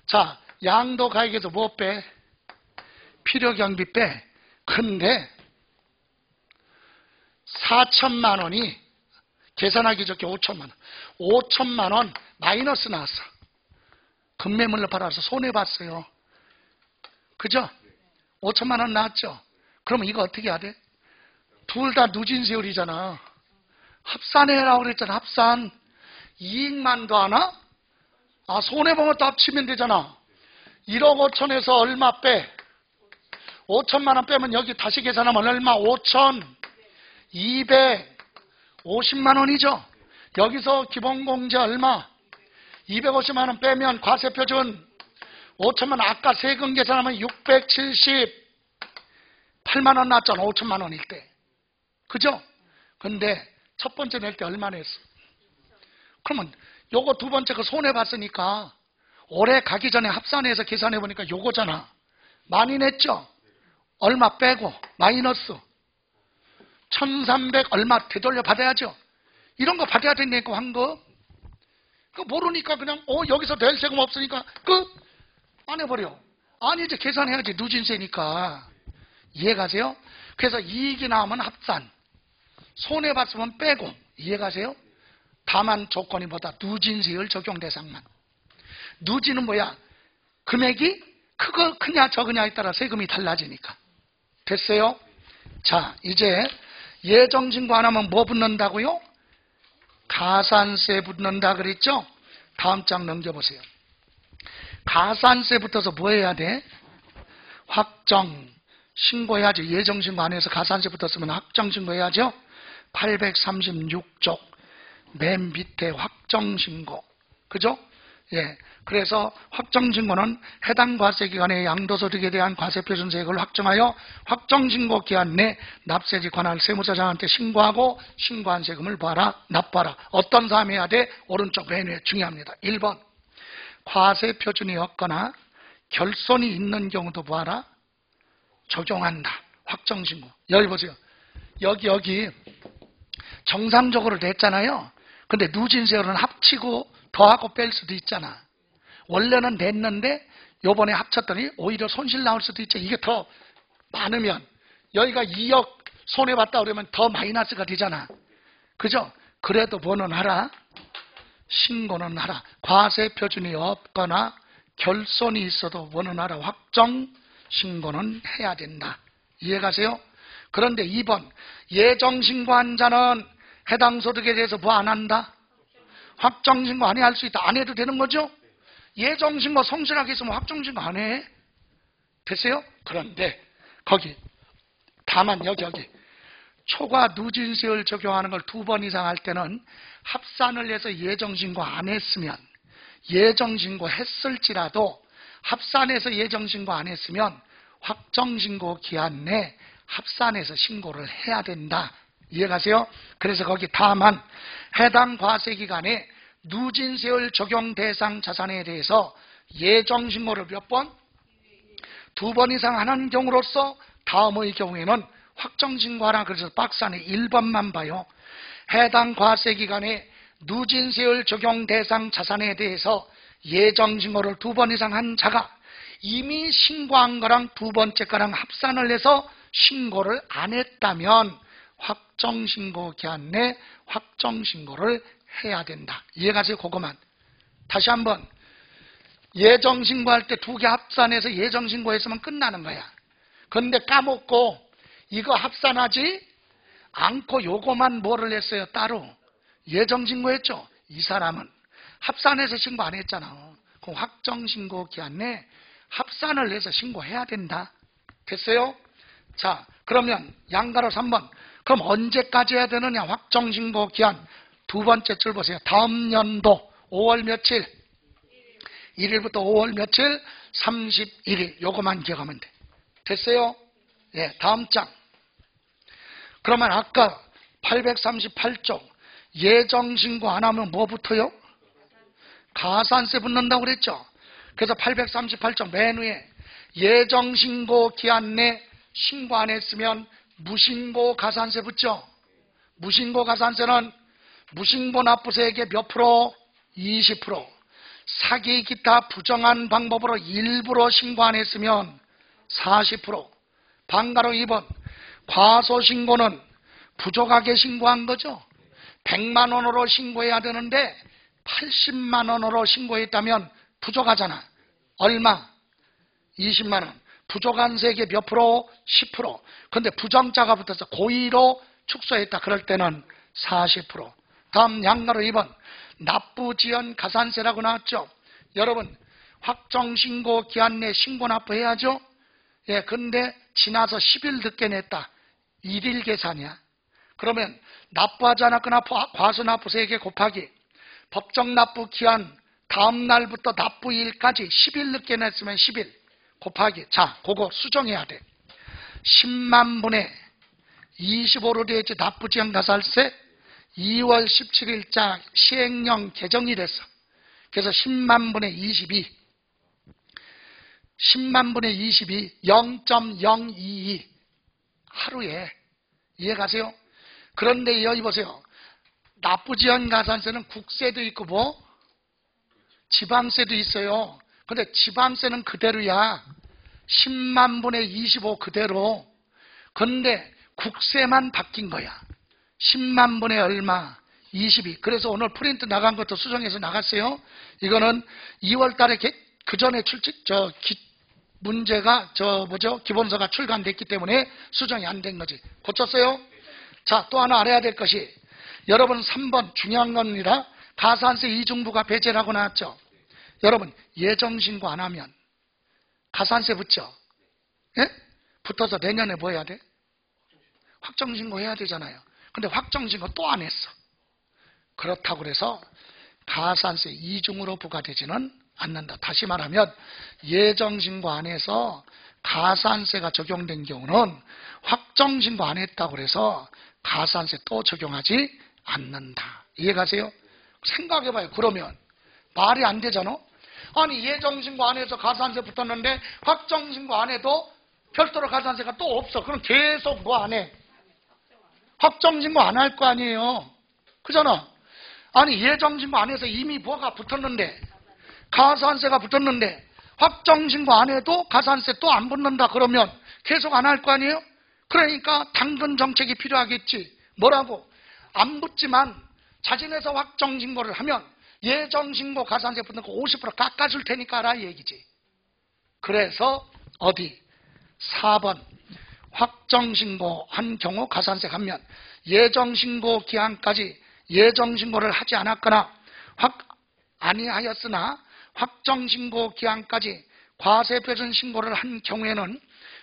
자, 양도가액에서 뭐 빼? 필요경비 빼. 근데 4천만 원이 계산하기 좋게 5천만 원. 5천만 원 마이너스 나왔어. 금매물로 팔아서 손해봤어요. 그죠? 5천만 원 나왔죠? 그러면 이거 어떻게 해야 돼? 둘 다 누진세율이잖아. 합산해라고 그랬잖아. 합산. 이익만 더하나? 아, 손해본 것도 합치면 되잖아. 1억 5천에서 얼마 빼? 5천만 원 빼면 여기 다시 계산하면 얼마? 5,250만 원이죠. 여기서 기본공제 얼마? 250만 원 빼면 과세표준 5천만 원. 아까 세금 계산하면 678만 원 났잖아. 5천만 원일 때. 그죠? 근데 첫 번째 낼 때 얼마 냈어? 그러면 요거 두 번째 거 손해봤으니까 올해 가기 전에 합산해서 계산해보니까 요거잖아. 많이 냈죠? 얼마 빼고 마이너스 1,300 얼마 되돌려 받아야죠. 이런 거 받아야 되니까 환급. 그 모르니까 그냥 여기서 낼 세금 없으니까 끝 안 해버려. 아니 이제 계산해야지. 누진세니까. 이해가세요? 그래서 이익이 나오면 합산, 손해봤으면 빼고. 이해가세요? 다만 조건이 뭐다? 누진세율 적용 대상만. 누진은 뭐야? 금액이 크냐 적으냐에 따라 세금이 달라지니까. 됐어요? 자, 이제 예정신고 안 하면 뭐 붙는다고요? 가산세 붙는다 그랬죠? 다음 장 넘겨보세요. 가산세 붙어서 뭐 해야 돼? 확정 신고해야지. 예정신고 안 해서 가산세 붙었으면 확정 신고해야죠. 836쪽 맨 밑에 확정 신고. 그죠? 예. 그래서 확정 신고는 해당 과세 기간의 양도소득에 대한 과세표준세액을 확정하여 확정 신고 기한 내 납세지 관할 세무서장한테 신고하고 신고한 세금을 봐라, 납부하라. 어떤 사람이 해야 돼? 오른쪽 맨 위에 중요합니다. 1번 과세 표준이 없거나 결손이 있는 경우도 뭐하라? 적용한다. 확정신고. 여기 보세요. 여기 정상적으로 냈잖아요. 근데 누진세율은 합치고 더하고 뺄 수도 있잖아. 원래는 냈는데 요번에 합쳤더니 오히려 손실 나올 수도 있죠. 이게 더 많으면 여기가 2억 손해봤다 그러면 더 마이너스가 되잖아. 그죠? 그래도 뭐는 하라? 신고는 하라. 과세 표준이 없거나 결손이 있어도 뭐는 하라? 확정 신고는 해야 된다. 이해가세요? 그런데 2번 예정신고한 자는 해당 소득에 대해서 뭐 안 한다? 확정신고 안 해 할 수 있다. 안 해도 되는 거죠? 예정신고 성실하게 있으면 확정신고 안 해. 됐어요? 그런데 거기 다만 여기 초과 누진세율 적용하는 걸 2번 이상 할 때는 합산을 해서 예정신고 안 했으면 예정신고 했을지라도 합산해서 예정신고 안 했으면 확정신고 기한 내 합산해서 신고를 해야 된다. 이해가세요? 그래서 거기 다만 해당 과세기간에 누진세율 적용 대상 자산에 대해서 예정신고를 몇 번? 2번 이상 하는 경우로서 다음의 경우에는 확정신고하라. 그래서 박스 안에 1번만 봐요. 해당 과세기간에 누진세율 적용 대상 자산에 대해서 예정신고를 2번 이상 한 자가 이미 신고한 거랑 2번째 거랑 합산을 해서 신고를 안 했다면 확정신고 기한 내 확정신고를 해야 된다. 이해가세요? 그거만. 다시 한번 예정신고할 때 2개 합산해서 예정신고했으면 끝나는 거야. 그런데 까먹고 이거 합산하지 않고 요거만 뭐를 했어요? 따로 예정신고했죠. 이 사람은 합산해서 신고 안 했잖아. 그럼 확정신고 기한 내 합산을 해서 신고해야 된다. 됐어요? 자, 그러면 양가로 3번. 그럼 언제까지 해야 되느냐? 확정신고 기한 2번째 줄 보세요. 다음 연도 5월 며칠? 1일부터 5월 며칠? 31일. 요거만 기억하면 돼. 됐어요? 예, 다음 장. 그러면 아까 838쪽 예정신고 안 하면 뭐 붙어요? 가산세 붙는다고 그랬죠? 그래서 838쪽 맨 위에 예정신고 기한 내 신고 안 했으면 무신고 가산세 붙죠? 무신고 가산세는 무신고 납부세액의 몇 프로? 20%. 사기 기타 부정한 방법으로 일부러 신고 안 했으면 40%. 반가로 2번. 과소신고는 부족하게 신고한 거죠. 100만 원으로 신고해야 되는데 80만 원으로 신고했다면 부족하잖아. 얼마? 20만 원. 부족한 세액의 몇 프로? 10%. 그런데 부정자가 붙어서 고의로 축소했다. 그럴 때는 40%. 다음 양가로 2번. 납부지연 가산세라고 나왔죠. 여러분 확정신고 기한 내 신고 납부해야죠. 예, 근데 지나서 10일 늦게 냈다. 1일 계산이야. 그러면 납부하지 않았거나 과소납부세액에 곱하기 법정 납부 기한 다음 날부터 납부일까지 10일 늦게 냈으면 10일 곱하기. 자, 그거 수정해야 돼. 10만 분의 25로 되어있지. 납부지연 가산세 2월 17일자 시행령 개정이 됐어. 그래서 10만 분의 22 10만 분의 22 0.022 하루에. 이해가세요? 그런데 여기 보세요. 납부지연 가산세는 국세도 있고 뭐 지방세도 있어요. 근데 지방세는 그대로야. 10만 분의 25 그대로. 근데 국세만 바뀐 거야. 10만 분의 얼마? 22. 그래서 오늘 프린트 나간 것도 수정해서 나갔어요. 이거는 2월 달에 그 전에 문제가 기본서가 출간됐기 때문에 수정이 안 된 거지. 고쳤어요? 자, 또 하나 알아야 될 것이 여러분 3번 중요한 겁니다. 가산세 이중부가 배제라고 나왔죠. 여러분 예정신고 안 하면 가산세 붙죠. 예? 붙어서 내년에 뭐 해야 돼? 확정신고 해야 되잖아요. 근데 확정신고 또 안 했어. 그렇다고 해서 가산세 이중으로 부과되지는 않는다. 다시 말하면 예정신고 안 해서 가산세가 적용된 경우는 확정신고 안 했다고 해서 가산세 또 적용하지 않는다. 이해가세요? 생각해봐요. 그러면 말이 안 되잖아. 아니 예정신고 안 해서 가산세 붙었는데 확정신고 안 해도 별도로 가산세가 또 없어. 그럼 계속 뭐 안 해? 확정신고 안 할 거 아니에요. 그잖아. 아니 예정신고 안 해서 이미 뭐가 붙었는데 가산세가 붙었는데 확정신고 안 해도 가산세 또 안 붙는다 그러면 계속 안 할 거 아니에요? 그러니까 당근 정책이 필요하겠지. 뭐라고? 안 붙지만 자진해서 확정신고를 하면 예정신고 가산세 붙는 거 50% 깎아줄 테니까 알아 이 얘기지. 그래서 어디? 4번 확정신고 한 경우 가산세 감면 예정신고 기한까지 예정신고를 하지 않았거나 아니하였으나 확정신고 기한까지 과세표준 신고를 한 경우에는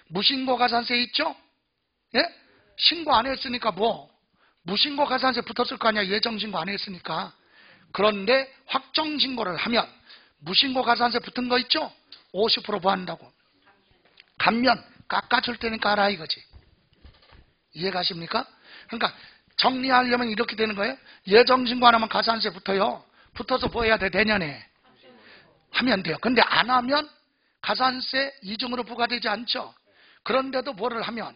무신고 가산세 있죠? 예? 신고 안 했으니까 뭐? 무신고 가산세 붙었을 거 아니야 예정신고 안 했으니까. 그런데 확정신고를 하면 무신고 가산세 붙은 거 있죠? 50% 부한다고. 감면 깎아줄 테니까 알아 이거지. 이해가십니까? 그러니까 정리하려면 이렇게 되는 거예요. 예정신고 안 하면 가산세 붙어요. 붙어서 뭐 해야 돼? 내년에 하면 돼요. 근데 안 하면 가산세 이중으로 부과되지 않죠. 그런데도 뭐를 하면?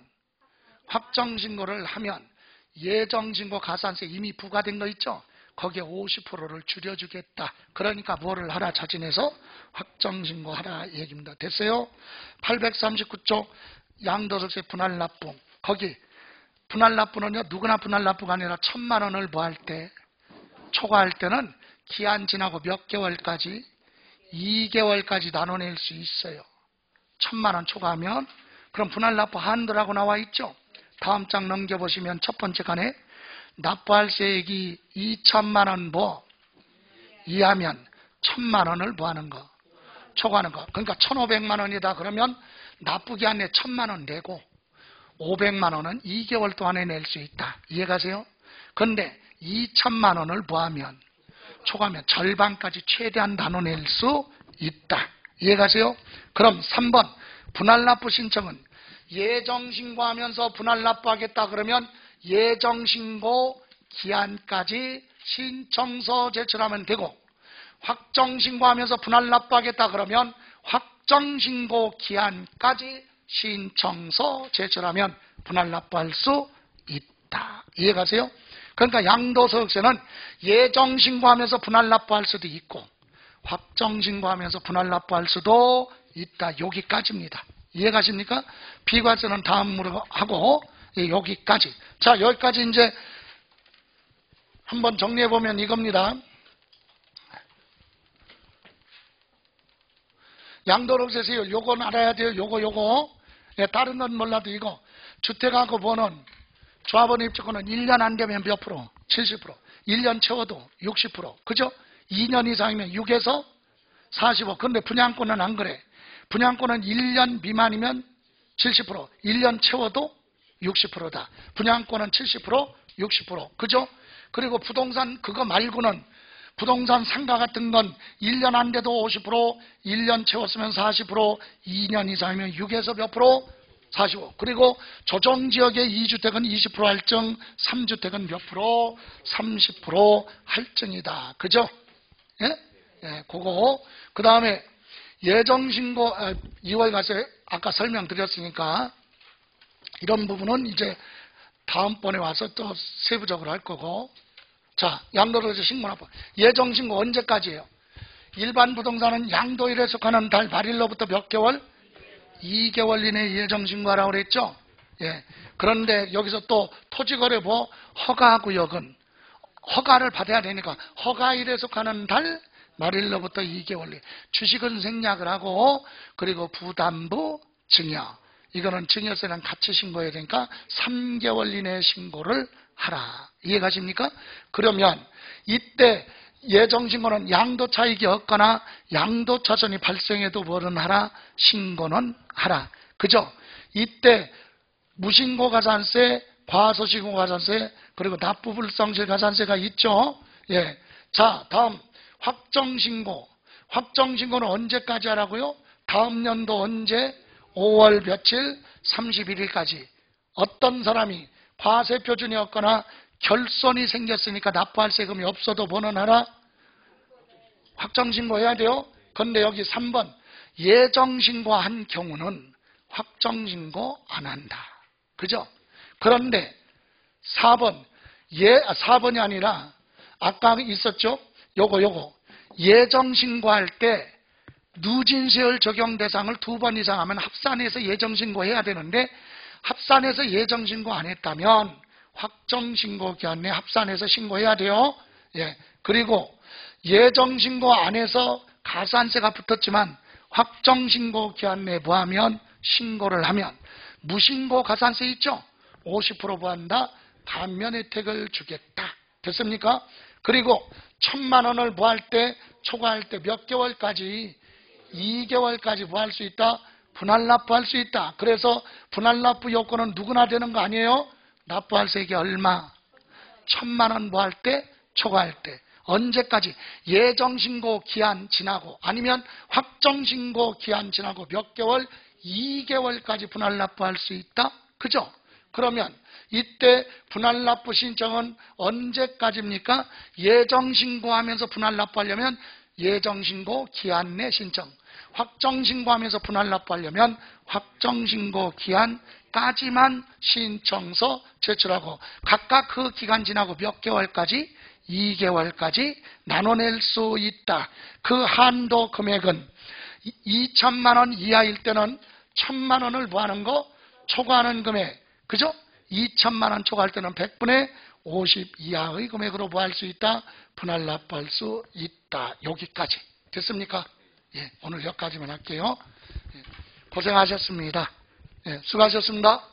확정신고를 하면 예정신고 가산세 이미 부과된 거 있죠? 거기에 50%를 줄여주겠다. 그러니까 뭐를 하라? 자진해서 확정신고 하라 얘기입니다. 됐어요? 839조 양도소득세 분할납부. 거기 분할납부는요 누구나 분할납부가 아니라 1,000만 원을 뭐 할 때? 초과할 때는 기한 지나고 몇 개월까지? 2개월까지 나눠낼 수 있어요. 1,000만 원 초과하면. 그럼 분할납부 한도라고 나와 있죠? 다음 장 넘겨보시면 첫 번째 칸에 납부할 세액이 2천만 원 뭐? 이하면 1,000만 원을 뭐 하는 거? 초과하는 거. 그러니까 1,500만 원이다 그러면 납부기한 내 1,000만 원 내고 500만 원은 2개월 동안에 낼 수 있다. 이해가세요? 그런데 2천만 원을 뭐 하면? 초과하면 절반까지 최대한 나눠낼 수 있다. 이해가세요? 그럼 3번 분할납부 신청은 예정신고하면서 분할납부하겠다 그러면 예정신고 기한까지 신청서 제출하면 되고 확정신고하면서 분할납부하겠다 그러면 확정신고 기한까지 신청서 제출하면 분할납부할 수 있다. 이해가세요? 그러니까 양도소득세는 예정신고하면서 분할납부할 수도 있고 확정신고하면서 분할납부할 수도 있다. 여기까지입니다. 이해가십니까? 비과세는 다음으로 하고 여기까지. 자, 여기까지 이제 한번 정리해보면 이겁니다. 양도소득세율 요건 알아야 돼요. 요거. 예, 다른 건 몰라도 이거. 주택하고 보는 조합원 입주권은 1년 안 되면 몇 프로? 70%. 1년 채워도 60%. 그죠? 2년 이상이면 6에서 45. 근데 분양권은 안 그래. 분양권은 1년 미만이면 70%. 1년 채워도 60%다. 분양권은 70%, 60%. 그죠? 그리고 부동산 그거 말고는 부동산 상가 같은 건 1년 안 돼도 50%, 1년 채웠으면 40%, 2년 이상이면 6에서 몇 프로? 45. 그리고 조정지역의 2주택은 20% 할증, 3주택은 몇 프로? 30% 할증이다. 그죠? 예? 예, 그거. 그 다음에 예정신고, 2월 가세 아까 설명드렸으니까 이런 부분은 이제 다음번에 와서 또 세부적으로 할 거고. 자, 양도소득세 신고납부. 예정신고 언제까지예요? 일반 부동산은 양도일에 속하는 달 말일로부터 몇 개월? 2개월 이내에 예정신고하라고 그랬죠? 예. 그런데 여기서 또 토지거래부 허가구역은 허가를 받아야 되니까 허가일에 속하는 달 말일로부터 2개월 내 주식은 생략을 하고 그리고 부담부 증여 이거는 증여세랑 같이 신고해야 되니까 3개월 이내에 신고를 하라. 이해가십니까? 그러면 이때 예정신고는 양도차익이 없거나 양도차손이 발생해도 뭐는 하라? 신고는 하라. 그죠? 이때 무신고가산세, 과소신고가산세, 그리고 납부불성실가산세가 있죠? 예. 자, 다음 확정신고. 확정신고는 언제까지 하라고요? 다음 연도 언제? 5월 며칠? 31일까지. 어떤 사람이 과세표준이 없거나 결손이 생겼으니까 납부할 세금이 없어도 뭐는 하라? 확정신고 해야 돼요? 그런데 여기 3번 예정신고한 경우는 확정신고 안 한다. 그죠? 그런데 4번이 아니라 아까 있었죠? 요거 예정신고할 때 누진세율 적용 대상을 2번 이상 하면 합산해서 예정신고해야 되는데 합산해서 예정신고 안 했다면 확정신고 기한 내에 합산해서 신고해야 돼요. 예. 그리고 예정신고 안 해서 가산세가 붙었지만 확정신고 기한 내에 뭐하면 신고를 하면 무신고 가산세 있죠? 50% 부한다. 감면 혜택을 주겠다. 됐습니까? 그리고 1,000만 원을 뭐할 때 초과할 때 몇 개월까지 2개월까지 뭐 할 수 있다? 분할 납부할 수 있다. 그래서 분할 납부 요건은 누구나 되는 거 아니에요? 납부할 세액이 얼마? 1,000만 원 뭐 할 때? 초과할 때. 언제까지? 예정신고 기한 지나고 아니면 확정신고 기한 지나고 몇 개월? 2개월까지 분할 납부할 수 있다? 그죠? 그러면 이때 분할 납부 신청은 언제까지입니까? 예정신고하면서 분할 납부하려면 예정신고 기한 내 신청. 확정신고하면서 분할 납부하려면 확정신고 기한까지만 신청서 제출하고 각각 그 기간 지나고 몇 개월까지? 2개월까지 나눠낼 수 있다. 그 한도 금액은 2천만 원 이하일 때는 1,000만 원을 뭐하는 거? 초과하는 금액. 그죠? 2천만 원 초과할 때는 100분의 50 이하의 금액으로 뭐할 수 있다? 분할 납부할 수 있다. 여기까지. 됐습니까? 예, 오늘 여기까지만 할게요. 예, 고생하셨습니다. 예, 수고하셨습니다.